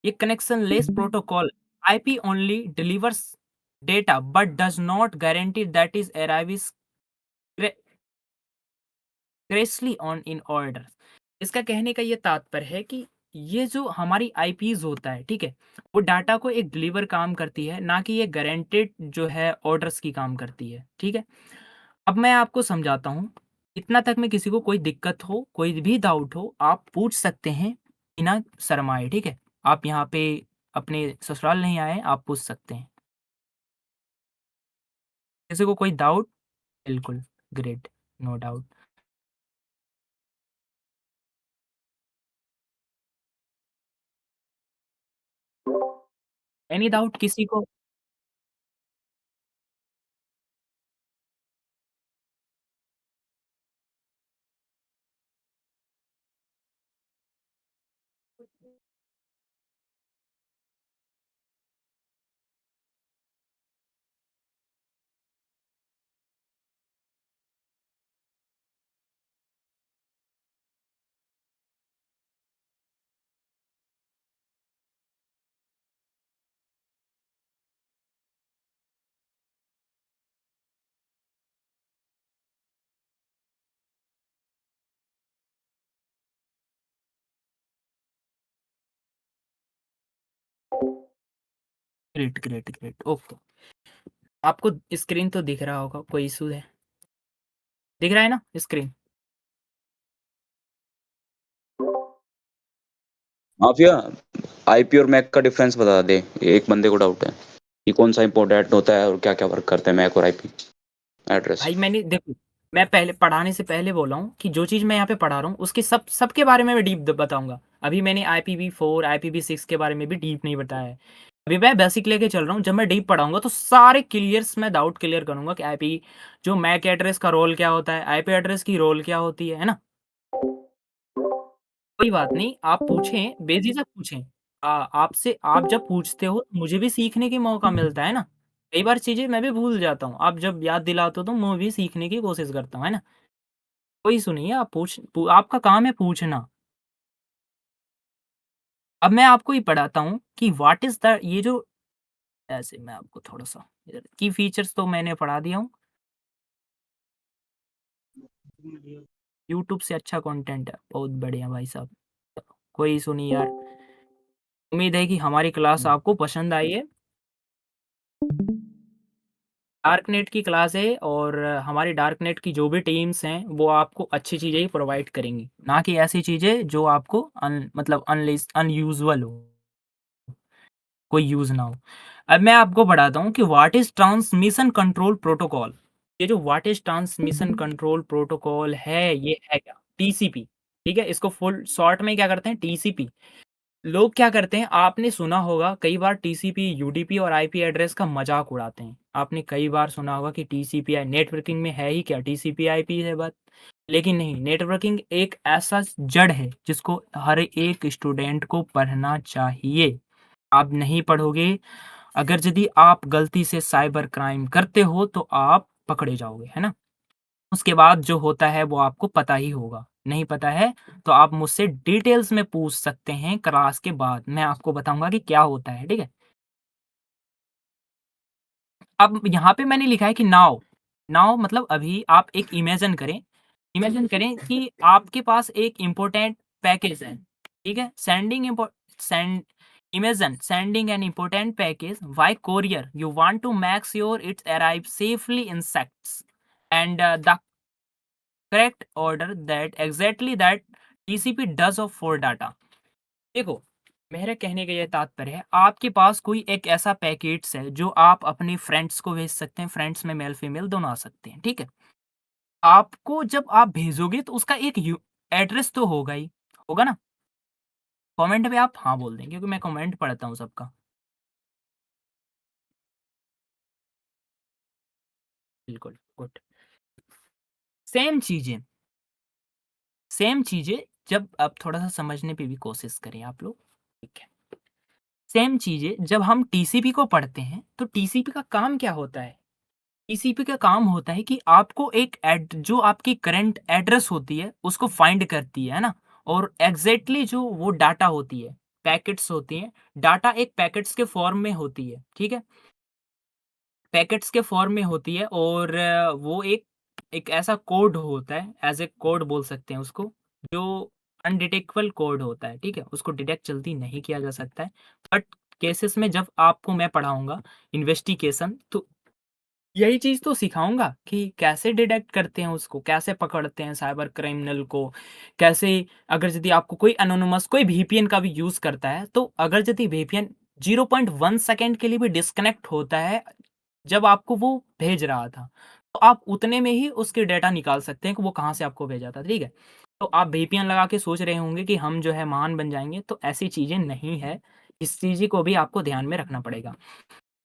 ये connectionless protocol IP only delivers data but does not guarantee that is arrives क्रे क्रेसली ऑन इन ऑर्डर। इसका कहने का ये तात्पर्य है कि ये जो हमारी आईपीज़ होता है, ठीक है? वो डाटा को एक डिलीवर काम करती है, ना कि ये गारंटेड जो है ऑर्डर्स की काम करती है, ठीक है? अब मैं आपको समझाता हूँ, इतना तक में किसी को कोई दिक्कत हो, कोई भी डाउट हो, आप पूछ सकते हैं बिना शर्माए, ठीक है? आप यहाँ पे अपने ससुराल नहीं आए हैं, आप पूछ सकते हैं। किसी को कोई डाउट? बिल्कुल, great, no doubt. Any doubt किसी को? Great, great, great. ओके। आपको स्क्रीन तो दिख रहा होगा, कोई इश्यू है? दिख रहा है ना स्क्रीन? माफिया, आईपी और मैक का डिफरेंस बता दे। एक बंदे को डाउट है कि कौन सा इंपॉर्टेंट होता है और क्या क्या वर्क करते हैं मैक और आईपी एड्रेस। भाई मैंने देखो, मैं पहले पढ़ाने से पहले बोला हूँ कि जो चीज़ मैं यहाँ पे पढ़ा रहा हूँ उसके सबके बारे में मैं डीप बताऊंगा। अभी मैंने IPv4 IPv6 के बारे में भी डीप नहीं बताया है। अभी मैं बेसिक लेके चल रहा हूँ। जब मैं डीप पढ़ाऊंगा तो सारे क्लियर्स मैं डाउट क्लियर करूंगा कि आईपी जो मैक एड्रेस का रोल क्या होता है, आईपी एड्रेस की रोल क्या होती है ना? कोई बात नहीं, आप पूछें, बेझिझक पूछें। आपसे आप जब पूछते हो तो मुझे भी सीखने की मौका मिलता है ना। कई बार चीज़ें मैं भी भूल जाता हूँ, आप जब याद दिलाते हो तो मैं भी सीखने की कोशिश करता हूँ, है ना? कोई सुनिए, आप आपका काम है पूछना। अब मैं आपको ही पढ़ाता हूँ कि व्हाट इज़ द ये जो ऐसे मैं आपको थोड़ा-सा इधर की फीचर्स तो मैंने पढ़ा दिया हूँ। यूट्यूब से अच्छा कंटेंट है, बहुत बढ़िया भाई साहब। कोई इश्यू नहीं यार। उम्मीद है कि हमारी क्लास आपको पसंद आई है। डार्कनेट की क्लास है और हमारी डार्कनेट की जो भी टीम्स हैं वो आपको अच्छी चीज़ें ही प्रोवाइड करेंगी, ना कि ऐसी चीज़ें जो आपको मतलब अनयूजुअल हो, कोई यूज़ ना हो। अब मैं आपको बताता हूँ कि what is transmission control protocol. ये जो what is transmission control protocol है, ये है क्या? टीसीपी, ठीक है? इसको फुल शॉर्ट में क्या करते हैं? टीसीपी। लोग क्या करते हैं, आपने सुना होगा कई बार टीसीपी, यूडीपी और आईपी एड्रेस का मजाक उड़ाते हैं। आपने कई बार सुना होगा कि टीसीपी नेटवर्किंग में है ही क्या, टीसीपी आईपी है बात। लेकिन नहीं, नेटवर्किंग एक ऐसा जड़ है जिसको हर एक स्टूडेंट को पढ़ना चाहिए। आप नहीं पढ़ोगे, अगर यदि आप गलती से साइबर क्राइम करते हो तो आप पकड़े जाओगे, है ना? उसके बाद जो होता है वो आपको पता ही होगा। नहीं पता है तो आप मुझसे डिटेल्स में पूछ सकते हैं, क्लास के बाद मैं आपको बताऊँगा कि क्या होता है, ठीक है? अब यहाँ पे मैंने लिखा है कि नाउ, नाउ मतलब अभी आप एक इमेजिन करें कि आपके पास एक इम्पोर्टेंट पैकेज है, ठीक है? Imagine sending an important package by courier, you want to make sure it's arrive safely intact and the correct order that exactly that TCP does off for data. देखो, मेरे कहने का ये तात्पर्य है, आपके पास कोई एक ऐसा पैकेट्स है जो आप अपने फ्रेंड्स को भेज सकते हैं, फ्रेंड्स में मेल फीमेल दोनों आ सकते हैं, ठीक है? आपको जब आप भेजोगे तो उसका एक एड्रेस तो होगा ही, होगा ना? कमेंट में आप हाँ बोल दें क्योंकि मैं कमेंट पढ़ता हूँ सबका। बिल्कुल, गुड। सेम चीजें, सेम चीजें, जब आप थोड़ा सा समझने पे भी कोशिश करें आप लोग, ठीक है? सेम चीजें जब हम टीसीपी को पढ़ते हैं तो टीसीपी का काम क्या होता है? टीसीपी का काम होता है कि आपको एक जो आपकी करंट एड्रेस होती है उसको फाइंड करती है ना? और एग्जैक्टली जो वो डाटा होती है, पैकेट्स होती हैं, डाटा एक पैकेट्स के फॉर्म में होती है, ठीक है? पैकेट्स के फॉर्म में होती है और वो एक एक ऐसा कोड होता है, एज़ ए कोड बोल सकते हैं उसको, जो अनडिटेक्टेबल कोड होता है, ठीक है? उसको डिटेक्ट जल्दी नहीं किया जा सकता है। बट केसेस में जब आपको मैं पढ़ाऊँगा इन्वेस्टिगेशन तो यही चीज़ तो सिखाऊँगा कि कैसे डिटेक्ट करते हैं उसको, कैसे पकड़ते हैं साइबर क्रिमिनल को, कैसे अगर यदि आपको कोई एनोनिमस कोई वीपीएन का भी यूज़ करता है, तो अगर यदि वीपीएन 0.1 सेकंड के लिए भी डिस्कनेक्ट होता है, जब आपको वो भेज रहा था, तो आप उतने में ही उसके डेटा निकाल सकते हैं कि वो कहाँ से आपको भेजा था, ठीक है? तो आप वीपीएन लगा के सोच रहे होंगे कि हम जो है महान बन जाएँगे, तो ऐसी चीज़ें नहीं है। इस चीज़ को भी आपको ध्यान में रखना पड़ेगा।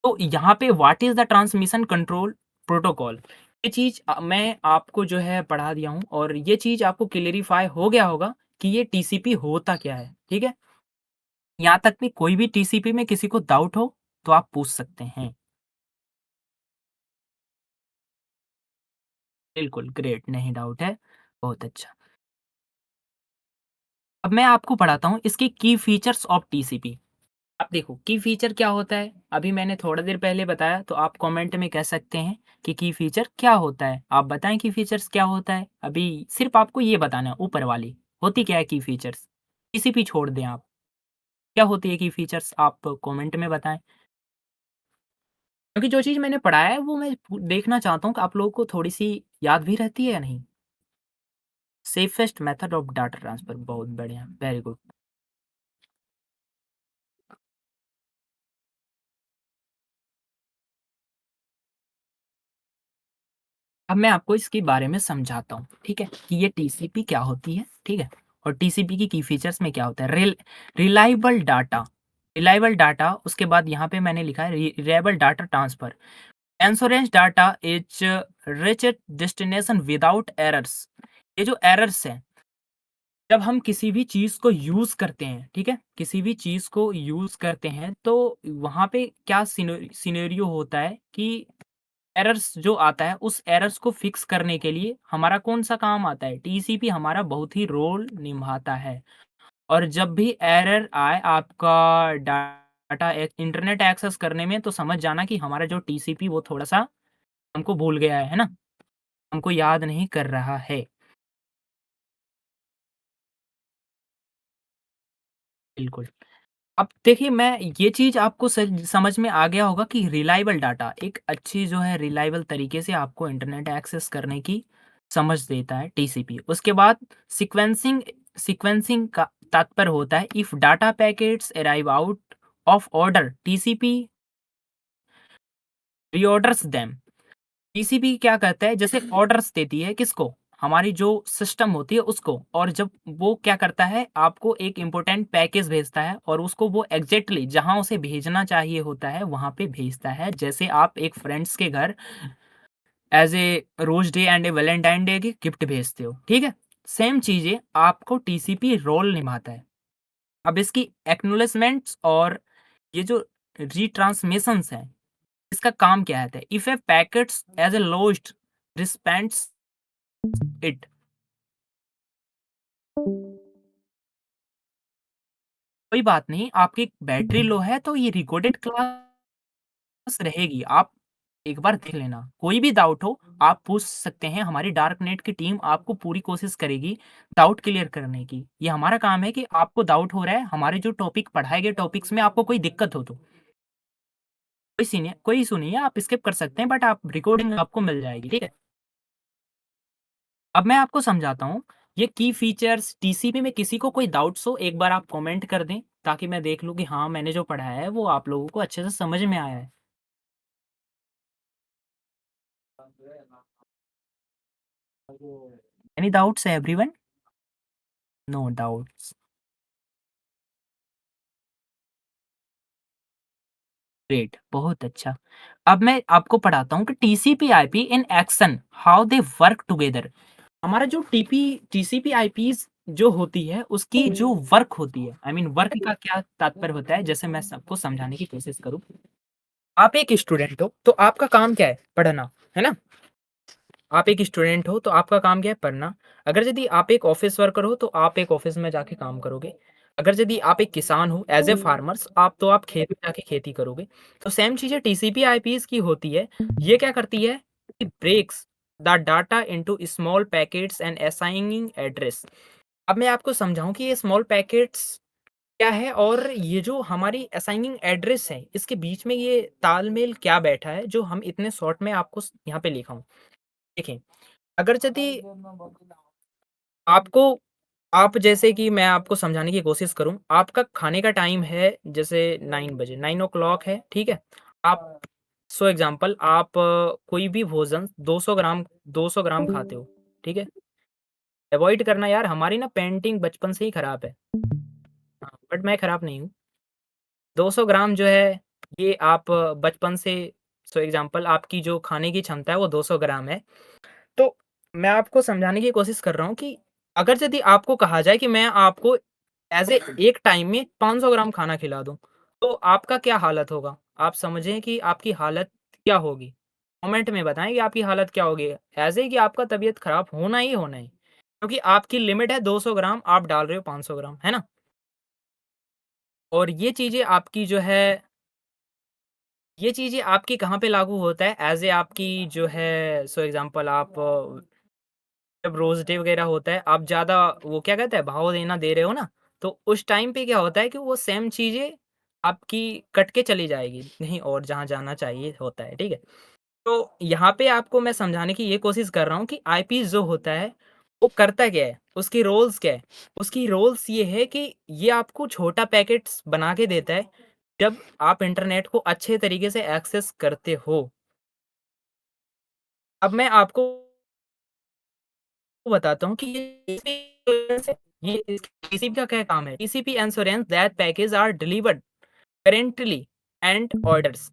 तो यहाँ पे what is the transmission control protocol, ये चीज़ मैं आपको जो है पढ़ा दिया हूँ और ये चीज़ आपको क्लेरिफ़ाई हो गया होगा कि ये टीसीपी होता क्या है, ठीक है? यहाँ तक कि कोई भी टीसीपी में किसी को डाउट हो, तो आप पूछ सकते हैं। बिल्कुल, ग्रेट, नहीं डाउट है, बहुत अच्छा। अब मैं आपको पढ़ाता हूँ इसके की फीचर्स ऑफ टीसीपी। अब देखो की फीचर क्या होता है, अभी मैंने थोड़ा देर पहले बताया तो आप कमेंट में कह सकते हैं कि की फीचर क्या होता है? आप बताएँ की फीचर्स क्या होता है? अभी सिर्फ़ आपको ये बताना है ऊपर वाली, होती क्या है की फीचर्स? किसी भी छोड़ दें आप, क्या होती है की फीचर्स आप कमेंट में बताएँ। क्योंकि जो चीज़ मैंने पढ़ाया है वो मैं देखना चाहता हूँ कि आप लोगों को थोड़ी-सी याद भी रहती है या नहीं? Safest method of data transfer बहुत बढ़िया, वेरी गुड। अब मैं आपको इसके बारे में समझाता हूँ, ठीक है? कि ये टीसीपी क्या होती है, ठीक है? और टीसीपी की फीचर्स में क्या होता है? रिलायबल डाटा उसके बाद यहाँ पे मैंने लिखा है reliable data transfer. Insurance data is reach destination without errors. ये जो एरर्स हैं, जब हम किसी भी चीज़ को यूज़ करते हैं, ठीक है? किसी भी चीज़ को यूज़ करते हैं तो वहाँ पे क्या सिनेरियो होता है कि एरर्स जो आता है उस एरर्स को फिक्स करने के लिए हमारा कौन-सा काम आता है? टीसीपी हमारा बहुत ही रोल निभाता है। और जब भी एरर आए आपका डाटा इंटरनेट एक्सेस करने में तो समझ जाना कि हमारा जो टीसीपी वो थोड़ा-सा हमको भूल गया है ना? हमको याद नहीं कर रहा है। बिल्कुल। अब देखिए मैं ये चीज़ आपको समझ में आ गया होगा कि रिलायबल डाटा एक अच्छी जो है रिलायबल तरीके से आपको इंटरनेट एक्सेस करने की समझ देता है टीसीपी। उसके बाद सीक्वेंसिंग का तात्पर्य होता है if data packets arrive out of order TCP reorders them. TCP क्या करता है जैसे ऑर्डर्स देती है किसको? हमारी जो सिस्टम होती है उसको और जब वो क्या करता है आपको एक इम्पोर्टेंट पैकेज भेजता है और उसको वो एग्ज़ैक्टली जहाँ उसे भेजना चाहिए होता है वहाँ पे भेजता है। जैसे आप एक फ्रेंड्स के घर as a rose day and a Valentine day की गिफ्ट भेजते हो, ठीक है? सेम चीज़ें आपको टीसीपी रोल निभाता है। अब इसकी एक्नॉलेजमेंट्स और ये जो रिट्रांसमिशंस हैं, इसका काम क्या है? If a packets as a lost responds it. कोई बात नहीं, आपकी बैटरी लो है तो ये रिकॉर्डेड क्लास रहेगी। आप एक बार देख लेना। कोई भी डाउट हो, आप पूछ सकते हैं। हमारी डार्क नेट की टीम आपको पूरी कोशिश करेगी डाउट क्लियर करने की। ये हमारा काम है कि आपको डाउट हो रहा है, हमारे जो टॉपिक पढ़ाए गए टॉपिक्स में आपको कोई दिक्कत हो तो कोई इश्यू नहीं है, आप स्किप कर सकते हैं बट आप रिकॉर्डिंग आपको मिल जाएगी, ठीक है? अब मैं आपको समझाता हूँ, ये की फीचर्स टीसीपी में किसी को कोई डाउट्स हो एक बार आप कमेंट कर दें, ताकि मैं देख लूँ कि हाँ, मैंने जो पढ़ाया है वो आप लोगों को अच्छे से समझ में आया है। Any doubts everyone? No doubts. Great, बहुत अच्छा। अब मैं आपको पढ़ाता हूँ कि TCP IP in action how they work together. हमारा जो टीसीपी आईपीज़ जो होती है, उसकी जो वर्क होती है, आई मीन वर्क का क्या तात्पर्य होता है, जैसे मैं सबको समझाने की कोशिश करूँ। आप एक स्टूडेंट हो, तो आपका काम क्या है? पढ़ना, है ना? आप एक स्टूडेंट हो, तो आपका काम क्या है? पढ़ना। अगर यदि आप एक ऑफ़िस वर्कर हो, तो आप एक ऑफ़िस में जाके काम करोगे। अगर यदि आप एक किसान हो, एज़ ए फार्मर्स आप खेत में जाके खेती करोगे। तो सेम चीज़ें टीसीपी आईपीज़ की होती है। ये क्या करती है? It breaks the data into small packets and assigning address. अब मैं आपको समझाऊँ कि ये स्मॉल पैकेट्स क्या है और ये जो हमारी असाइनिंग एड्रेस है, इसके बीच में ये तालमेल क्या बैठा है, जो हम इतने शॉर्ट में आपको यहाँ पे लिखा हूँ। देखें, अगर यदि आपको आप जैसे कि मैं आपको समझाने की कोशिश करूँ, आपका खाने का टाइम है जैसे 9 बजे, 9 ओ क्लॉक है, ठीक है? आप एग्ज़ाम्पल आप कोई भी भोजन 200 ग्राम खाते हो, ठीक है? अवॉइड करना यार, हमारी ना पेंटिंग बचपन से ही खराब है। हाँ, बट मैं खराब नहीं हूँ। 200 ग्राम जो है, ये आप बचपन से एग्ज़ाम्पल आपकी जो खाने की क्षमता है वो 200 ग्राम है। तो मैं आपको समझाने की कोशिश कर रहा हूँ कि अगर यदि आपको कहा जाए कि मैं आपको एज़ ए एक टाइम में 500 ग्राम खाना खिला दूँ, तो आपका क्या हालत होगा? आप समझें कि आपकी हालत क्या होगी? कमेंट में बताएँ कि आपकी हालत क्या होगी? ऐसे ही कि आपका तबीयत खराब होना ही होना है, क्योंकि आपकी लिमिट है 200 ग्राम, आप डाल रहे हो 500 ग्राम, है ना? और ये चीज़ें आपकी कहाँ पे लागू होता है? ऐज़ ए आपकी जो है एग्ज़ाम्पल आप जब रोज़ डे वग़ैरह होता है, आप ज़्यादा वो क्या कहते हैं भाव देना दे रहे हो ना, तो उस टाइम पे क्या होता है कि वो सेम चीज़ें आपकी कट के चली जाएगी, कहीं और जहाँ जाना चाहिए होता है, ठीक है? तो यहाँ पे आपको मैं समझाने की ये कोशिश कर रहा हूँ कि आईपी जो होता है, वो करता क्या है? उसकी रोल्स क्या है? उसकी रोल्स ये है कि ये आपको छोटा पैकेट्स बना के देता है, जब आप इंटरनेट को अच्छे तरीके से एक्सेस करते हो। अब मैं आपको बताता हूँ कि ये टीसीपी का क्या काम है? TCP ensurance that package are delivered currently and orders.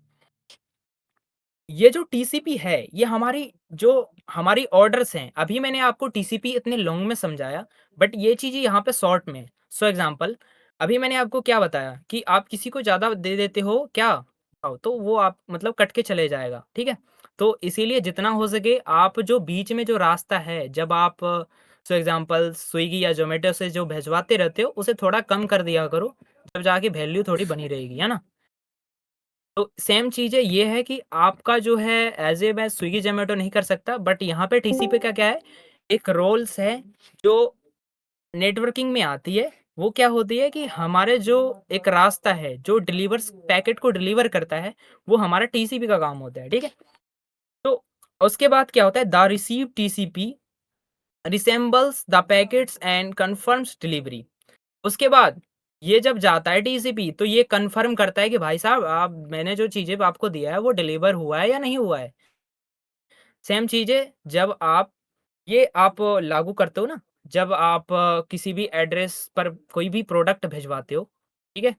ये जो टीसीपी है, ये हमारी ऑर्डर्स हैं। अभी मैंने आपको टीसीपी इतने लॉन्ग में समझाया, बट ये चीज़ें यहाँ पे शॉर्ट में है। सो एग्ज़ाम्पल अभी मैंने आपको क्या बताया कि आप किसी को ज़्यादा दे देते हो क्या? तो वो आप मतलब कट के चले जाएगा, ठीक है? तो इसीलिए जितना हो सके आप जो बीच में जो रास्ता है, जब आप सो एग्ज़ाम्पल स्विगी या ज़ोमैटो से जो भिजवाते रहते हो, उसे थोड़ा कम कर दिया करो, तब जाके वैल्यू थोड़ी बनी रहेगी, है ना? तो सेम चीज़ें ये है कि आपका जो है एज़ ए मैं स्विगी ज़ोमैटो नहीं कर सकता, बट यहाँ पे टीसीपी का क्या है, एक रोल्स है जो नेटवर्किंग में आती है। वो क्या होती है कि हमारे जो एक रास्ता है, जो डिलीवर्स पैकेट को डिलीवर करता है, वो हमारा टीसीपी का काम होता है, ठीक है? तो उसके बाद क्या होता है, the received TCP resembles the packets and confirms delivery. उसके बाद ये जब जाता है टीसीपी तो ये कन्फर्म करता है कि भाई साहब आप मैंने जो चीज़ें आपको दिया है वो डिलीवर हुआ है या नहीं हुआ है। सेम चीज़ें जब आप लागू करते हो ना, जब आप किसी भी एड्रेस पर कोई भी प्रोडक्ट भिजवाते हो, ठीक है?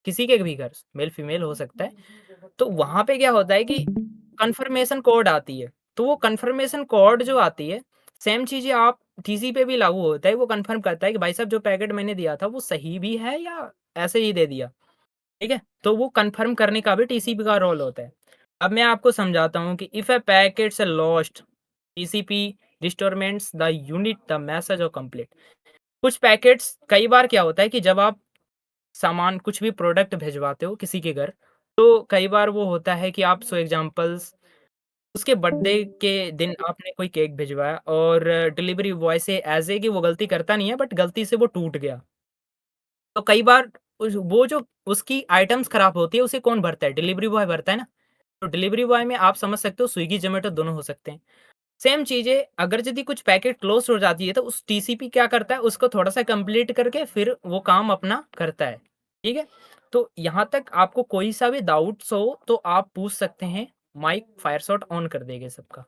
किसी के भी घर, मेल फीमेल हो सकता है। तो वहाँ पे क्या होता है कि कन्फर्मेशन कोड आती है। तो वो कन्फर्मेशन कोड जो आती है, सेम चीज़ें आप टीसी पे भी लागू होता है। वो कन्फर्म करता है कि भाई साहब जो पैकेट मैंने दिया था वो सही भी है या ऐसे ही दे दिया, ठीक है? तो वो कन्फर्म करने का भी टीसीपी का रोल होता है। अब मैं आपको समझाता हूँ कि if a packets are lost, TCP retransmits the unit the message और कंप्लीट। कुछ पैकेट्स कई बार क्या होता है कि जब आप सामान कुछ भी प्रोडक्ट भिजवाते हो किसी के घर, तो कई बार वो होता है कि आप सो एग्ज़ाम्पल्स उसके बर्थडे के दिन आपने कोई केक भिजवाया और डिलीवरी बॉय से एज़ ए कि वो गलती करता नहीं है बट गलती से वो टूट गया। तो कई बार वो जो उसकी आइटम्स खराब होती है उसे कौन भरता है? डिलीवरी बॉय भरता है ना। तो डिलीवरी बॉय में आप समझ सकते हो स्विगी, ज़ोमैटो दोनों हो सकते हैं। सेम चीज़ें अगर यदि कुछ पैकेट लॉस्ट हो जाती है तो उस टीसीपी क्या करता है उसको थोड़ा-सा कंप्लीट करके फिर वो काम अपना करता है। ठीक है? तो यहाँ तक आपको कोई सा भी डाउट्स हो तो आप पूछ सकते हैं। माइक फायरशॉट ऑन कर देंगे सबका।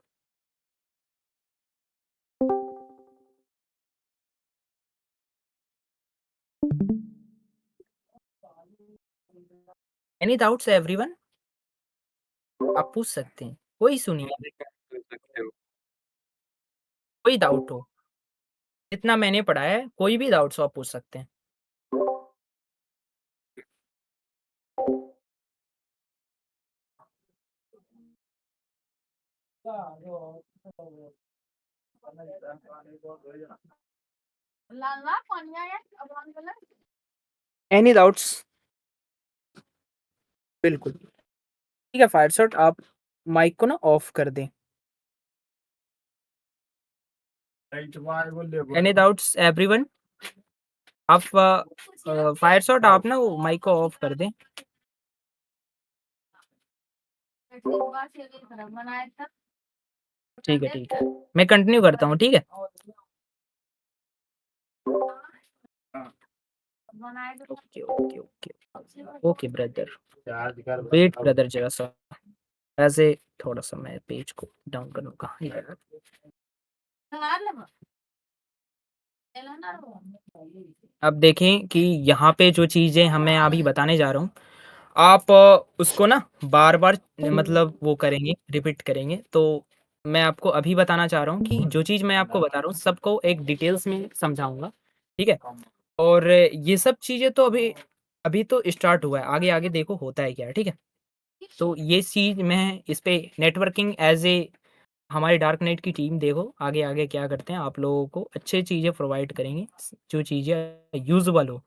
Any doubts everyone? आप पूछ सकते हैं। कोई सुनिए, कर सकते हो। कोई डाउट हो, जितना मैंने पढ़ाया है कोई भी डाउट्स हो आप पूछ सकते हैं। Any doubts? बिल्कुल। ठीक है फायरशॉट आप माइक को ना ऑफ कर दें। Any doubts everyone? आप फायरशॉट आप ना वो माइक को ऑफ कर दें। ठीक है, ठीक है। मैं कंटिन्यू करता हूँ, ठीक है? Okay, okay, okay. Okay brother. Wait brother जरा सा ऐसे थोड़ा-सा मैं पेज को डाउन करूँगा। यार। अब देखें कि यहाँ पे जो चीज़ें मैं अभी बताने जा रहा हूँ, आप उसको ना बार-बार मतलब वो करेंगे, रिपीट करेंगे। तो मैं आपको अभी बताना चाह रहा हूँ कि जो चीज़ मैं आपको बता रहा हूँ, सबको एक डिटेल्स में समझाऊँगा, ठीक है? और ये सब चीज़ें तो अभी अभी तो स्टार्ट हुआ है, आगे-आगे देखो होता है क्या, ठीक है? तो ये चीज़ मैं इस पे नेटवर्किंग एज़ ए हमारी डार्क नाइट की टीम देखो आगे-आगे क्या करते हैं, आप लोगों को अच्छी चीज़ें प्रोवाइड करेंगे, जो चीज़ें यूज़ेबल हो।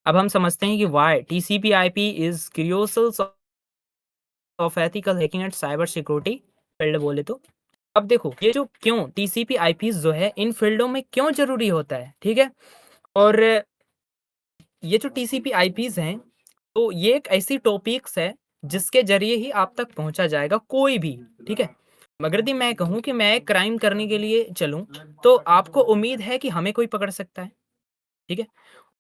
अब हम समझते हैं कि why TCP IP is crucial of ethical hacking and cyber security field बोले तो। अब देखो ये जो क्यों टीसीपी आईपीज़ जो है इन फील्डों में क्यों ज़रूरी होता है, ठीक है? और ये जो टीसीपी आईपीज़ हैं, तो ये एक ऐसी टॉपिक्स है जिसके ज़रिए ही आप तक पहुँचा जाएगा कोई भी, ठीक है? मगर यदि मैं कहूँ कि मैं क्राइम करने के लिए चलूँ, तो आपको उम्मीद है कि हमें कोई पकड़ सकता है, ठीक है?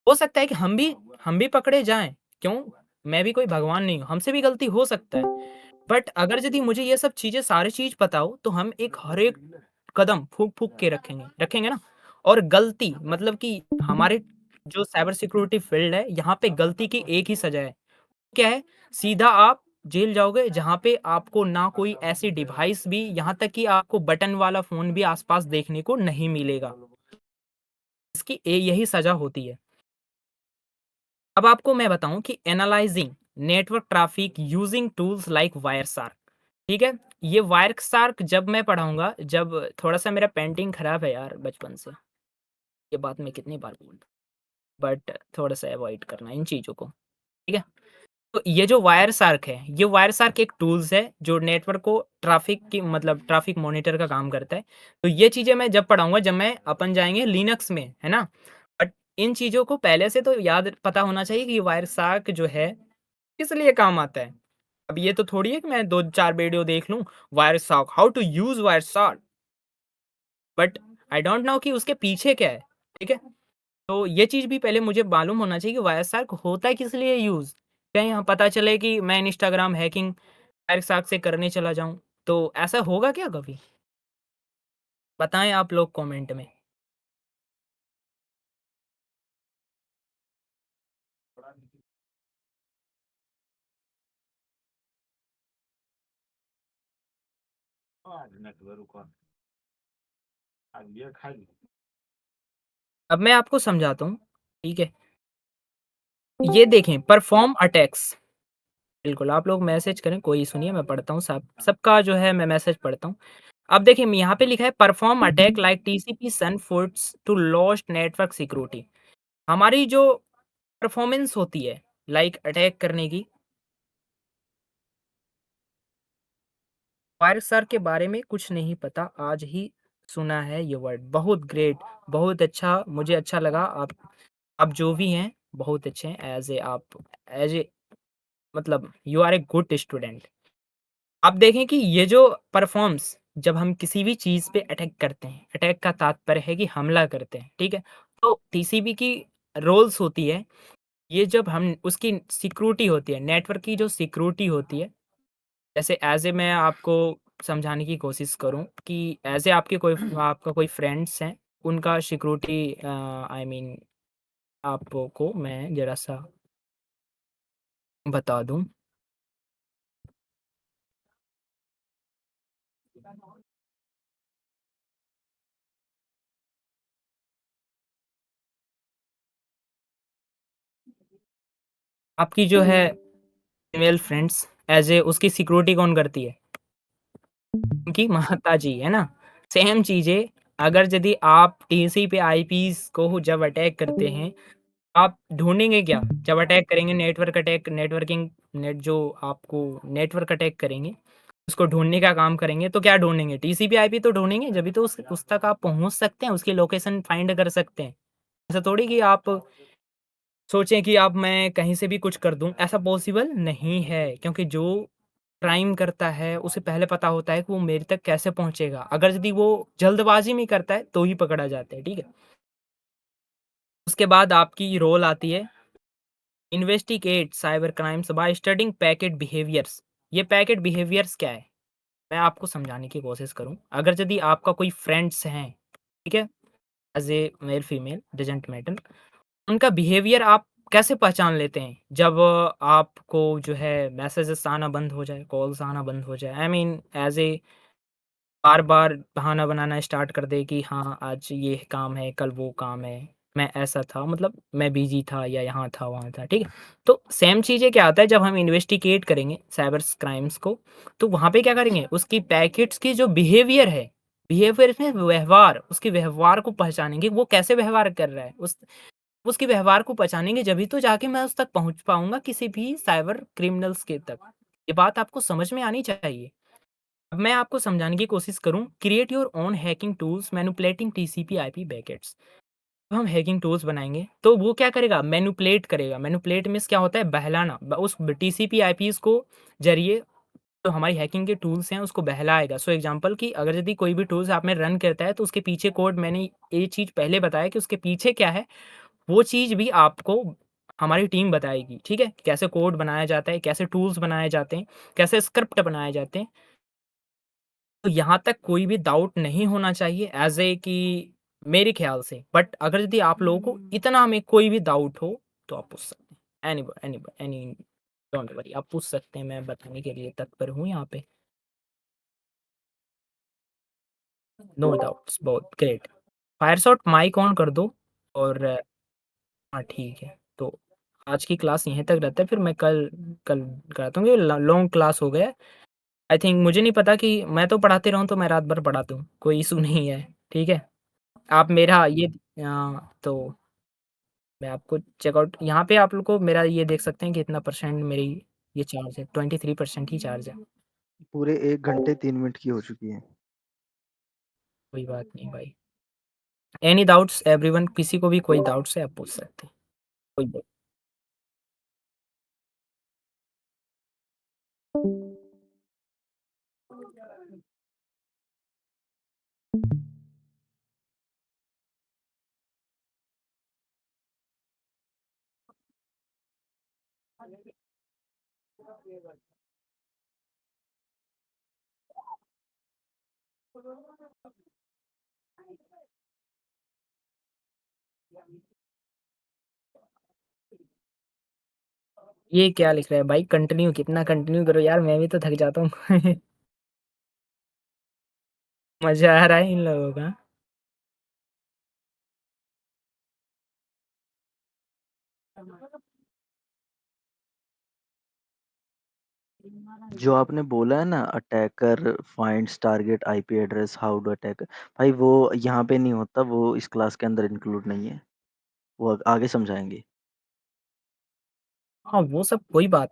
हो सकता है कि हम भी पकड़े जाएँ, क्यों? मैं भी कोई भगवान नहीं हूँ, हमसे भी गलती हो सकता है। बट अगर यदि मुझे ये सब चीज़ें सारी चीज़ पता हो, तो हम एक हर एक कदम फूँक-फूँक के रखेंगे ना? और गलती मतलब कि हमारे जो साइबर सिक्योरिटी फ़ील्ड है, यहाँ पे गलती की एक ही सज़ा है। क्या है? सीधा आप जेल जाओगे, जहाँ पे आपको ना कोई ऐसी डिवाइस भी यहाँ तक कि आपको बटन वाला फ़ोन भी आस-पास देखने को नहीं मिलेगा। इसकी यही सज़ा होती है। अब आपको मैं बताऊँ कि analysing network traffic using tools like Wireshark, ठीक है? ये वायरशार्क जब मैं पढ़ाऊँगा, जब थोड़ा-सा मेरा पेंटिंग खराब है यार बचपन से, ये बात मैं कितनी बार बोलूँ, बट थोड़ा-सा अवॉइड करना इन चीज़ों को, ठीक है? तो ये जो वायरशार्क है, ये वायरशार्क एक टूल्स है जो नेटवर्क को ट्रैफिक की मतलब ट्रैफिक मॉनिटर का काम करता है। तो ये चीज़ें मैं जब पढ़ाऊँगा जब मैं अपन जाएँगे लिनक्स में, है ना? बट इन चीज़ों को पहले से तो याद पता होना चाहिए कि वायरशार्क जो है, किस लिए काम आता है। अब ये तो थोड़ी है कि मैं 2-4 वीडियो देख लूँ, Wireshark, how to use Wireshark, but I don't know कि उसके पीछे क्या है, ठीक है? तो ये चीज़ भी पहले मुझे मालूम होना चाहिए कि वायरशार्क होता है किस लिए यूज़? कहीं हाँ, पता चले कि मैं इंस्टाग्राम हैकिंग वायरशार्क से करने चला जाऊँ, तो ऐसा होगा क्या कभी? बताएँ आप लोग कमेंट में। अब मैं आपको समझाता हूँ, ठीक है? ये देखें परफ़ॉर्म अटैक्स, बिल्कुल आप लोग मैसेज करें, कोई इश्यू नहीं है, मैं पढ़ता हूँ सबका जो है मैं मैसेज पढ़ता हूँ। अब देखिए यहाँ पे लिखा है perform attack like TCP SYN floods to lost network security. हमारी जो परफ़ॉर्मेंस होती है, लाइक अटैक करने की, फायर सर के बारे में कुछ नहीं पता, आज ही सुना है ये वर्ड। बहुत ग्रेट, बहुत अच्छा, मुझे अच्छा लगा आप जो भी हैं, बहुत अच्छे हैं एज़ ए मतलब you are a good student. आप देखें कि ये जो परफ़ॉर्म्स जब हम किसी भी चीज़ पे अटैक करते हैं, अटैक का तात्पर्य है कि हमला करते हैं, ठीक है? तो टीसीपी की रोल्स होती है, ये जब हम उसकी सिक्योरिटी होती है, नेटवर्क की जो सिक्योरिटी होती है, जैसे ऐज़ ए मैं आपको समझाने की कोशिश करूँ कि ऐज़ ए आपका कोई फ्रेंड्स हैं, उनका सिक्योरिटी आई मीन आपको मैं ज़रा-सा बता दूँ। आपकी जो है फीमेल फ्रेंड्स ऐज़ ए उसकी सिक्योरिटी कौन करती है? उनकी माताजी, है ना? सेम चीज़ें अगर यदि आप टीसी पे आईपीज़ को जब अटैक करते हैं, आप ढूँढेंगे क्या? जब अटैक करेंगे नेटवर्क अटैक नेटवर्किंग नेट जो आपको नेटवर्क अटैक करेंगे, उसको ढूँढने का काम करेंगे, तो क्या ढूँढेंगे? टीसीपी आईपी तो ढूँढेंगे, जभी तो उस तक आप पहुँच सकते हैं, उसकी लोकेशन फाइंड कर सकते हैं। ऐसा थोड़ी कि आप सोचें कि अब मैं कहीं से भी कुछ कर दूँ, ऐसा पॉसिबल नहीं है क्योंकि जो क्राइम करता है, उसे पहले पता होता है कि वो मेरे तक कैसे पहुँचेगा। अगर यदि वो जल्दबाज़ी में करता है, तो ही पकड़ा जाता है, ठीक है? उसके बाद आपकी रोल आती है investigate cyber crimes by studying packet behaviours. ये पैकेट बिहेवियर्स क्या है? मैं आपको समझाने की कोशिश करूँ। अगर यदि आपका कोई फ्रेंड्स हैं, ठीक है? As a male female doesn't matter. उनका बिहेवियर आप कैसे पहचान लेते हैं? जब आपको जो है मैसेजेस आना बंद हो जाए, कॉल्स आना बंद हो जाए, आई मीन ऐज़ ए बार-बार बहाना बनाना स्टार्ट कर दे कि हाँ, आज ये काम है, कल वो काम है, मैं ऐसा था मतलब मैं बिज़ी था या यहाँ था, वहाँ था, ठीक है? तो सेम चीज़ें क्या होता है जब हम इन्वेस्टिगेट करेंगे साइबर्स क्राइम्स को, तो वहाँ पे क्या करेंगे? उसकी पैकेट्स की जो बिहेवियर है, बिहेवियर में व्यवहार, उसके व्यवहार को पहचानेंगे, वो कैसे व्यवहार कर रहा है, उसके व्यवहार को पहचानेंगे जभी तो जाके मैं उस तक पहुँच पाऊँगा किसी भी साइबर क्रिमिनल्स के तक। ये बात आपको समझ में आनी चाहिए। अब मैं आपको समझाने की कोशिश करूँ, create your own hacking tools manipulating TCP IP packets. हम हैकिंग टूल्स बनाएँगे, तो वो क्या करेगा मैनिपुलेट करेगा। मैनिपुलेट मीन्स क्या होता है बहलाना। उस टीसीपी आईपीज़ को ज़रिए तो हमारी हैकिंग के टूल्स हैं उसको बहलाएगा। सो एग्ज़ाम्पल कि अगर यदि कोई भी टूल्स आप में रन करता है तो उसके पीछे कोड मैंने ये चीज़ पहले बताया कि उसके पीछे क्या है, वो चीज़ भी आपको हमारी टीम बताएगी, ठीक है? कैसे कोड बनाया जाता है, कैसे टूल्स बनाए जाते हैं, कैसे स्क्रिप्ट बनाए जाते हैं। तो यहाँ तक कोई भी डाउट नहीं होना चाहिए ऐज़ ए कि मेरे ख़्याल से। बट अगर यदि आप लोगों को इतना में कोई भी डाउट हो, तो आप पूछ सकते हैं। एनी डोंट वरी आप पूछ सकते हैं, मैं बताने के लिए तत्पर हूँ यहाँ पे। नो डाउट्स बहुत ग्रेट। फायरशॉट माइक ऑन कर दो और हाँ, ठीक है। तो आज की क्लास यहीं तक रहता है, फिर मैं कल कल कराता हूँ। ये ल लॉन्ग क्लास हो गया है। आई थिंक मुझे नहीं पता कि मैं तो पढ़ाते रहूँ तो मैं रात भर पढ़ाता हूँ, कोई इश्यू नहीं है, ठीक है? आप मेरा ये तो मैं आपको चेकआउट यहाँ पे आप लोग को मेरा ये देख सकते हैं कि इतना परसेंट मेरी ये चार्ज है, 23% ही चार्ज है। पूरे 1 घंटे 3 मिनट की हो चुकी है। कोई बात नहीं भाई। एनी डाउट्स एवरीवन किसी को भी कोई डाउट्स है आप पूछ सकते हैं। कोई बात ये क्या लिख रहा है भाई कंटिन्यू कितना कंटिन्यू करो यार मैं भी तो थक जाता हूँ। मज़ा आ रहा है इन लोगों का। जो आपने बोला है ना attacker finds target IP address how to attack भाई वो यहाँ पे नहीं होता, वो इस क्लास के अंदर इंक्लूड नहीं है। वो आगे समझाएँगे। हाँ, वो सब कोई बात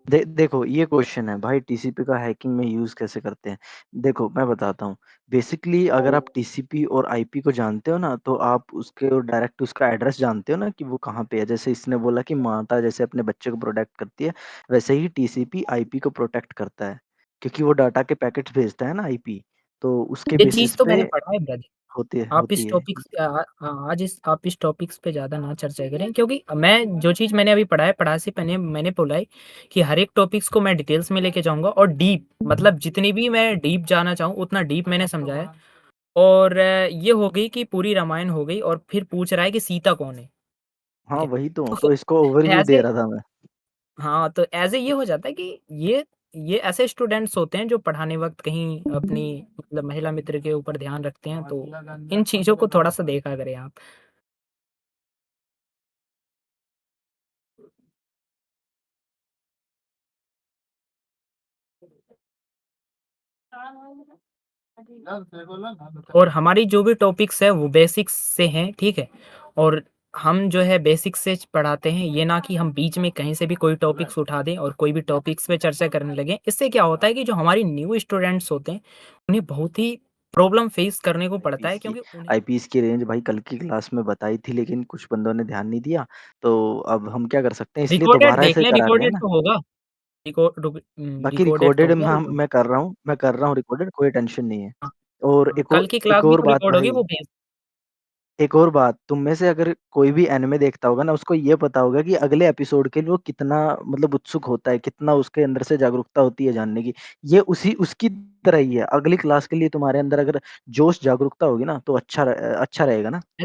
देखो ये क्वेश्चन है भाई टीसीपी का हैकिंग में यूज़ कैसे करते हैं? देखो मैं बताता हूँ। बेसिकली अगर आप टीसीपी और आईपी को जानते हो ना, तो आप उसके डायरेक्ट उसका एड्रेस जानते हो ना कि वो कहाँ पे है। जैसे इसने बोला कि माता जैसे अपने बच्चे को प्रोटेक्ट करती है, वैसे ही टीसीपी आईपी को प्रोटेक्ट करता है। क्योंकि वो डाटा के पैकेट्स भेजता है ना आईपी, तो उसके ये चीज़ बेसिस तो पे मैंने पढ़ा है ब्रदर। आप होती इस है। टॉपिक्स आज इस आप इस टॉपिक्स पे ज़्यादा ना चर्चा करें क्योंकि मैं जो चीज़ मैंने अभी पढ़ा है, पढ़ा से पहले मैंने बोला है कि हर एक टॉपिक्स को मैं डिटेल्स में लेके जाऊँगा और डीप मतलब जितनी भी मैं डीप जाना चाहूँ उतना डीप मैंने समझाया। और ये हो गई कि पूरी रामायण हो गई और फिर पूछ रहा है कि सीता कौन है? हाँ, ठीक है। वही तो तो इसको ओवरव्यू ऐसे दे रहा था मैं। हाँ, तो ऐसे ये हो जाता है कि ये ऐसे स्टूडेंट्स होते हैं जो पढ़ाने वक़्त कहीं अपनी मतलब महिला मित्र के ऊपर ध्यान रखते हैं, तो इन चीज़ों को थोड़ा-सा देखा करें आप। और हमारी जो भी टॉपिक्स है वो बेसिक्स से हैं, ठीक है? और हम जो है बेसिक्स से पढ़ाते हैं, ये ना कि हम बीच में कहीं से भी कोई टॉपिक्स उठा दें और कोई भी टॉपिक्स पे चर्चा करने लगें। इससे क्या होता है कि जो हमारी न्यू स्टूडेंट्स होते हैं, उन्हें बहुत ही प्रॉब्लम फेस करने को पड़ता है क्योंकि उन्हें आईपीएस की रेंज भाई कल की क्लास में बताई थी, लेकिन कुछ बंदों ने ध्यान नहीं दिया। तो अब हम क्या कर सकते हैं, इसलिए रिकॉर्डेड दोबारा देख ऐसे लें, करा रहे हैं रिकॉर्डेड ना। तो होगा। बाकी रिकॉर्डेड तो रिकॉर्डेड होगा हम रिकॉर्ड मैं कर रहा हूँ रिकॉर्डेड, कोई टेंशन नहीं है। हाँ, और हाँ, कल की क्लास एक भी और जो बात रिकॉर्ड होगी भाई, वो भेज एक और बात, तुम में से अगर कोई भी एनिमे देखता होगा ना, उसको ये पता होगा कि अगले एपिसोड के लिए वो कितना मतलब उत्सुक होता है, कितना उसके अंदर से जागरूकता होती है जानने की। ये उसी उसकी तरह ही है। अगली क्लास के लिए तुम्हारे अंदर अगर जोश जागरूकता होगी ना, तो अच्छा रहेगा ना। ऐसे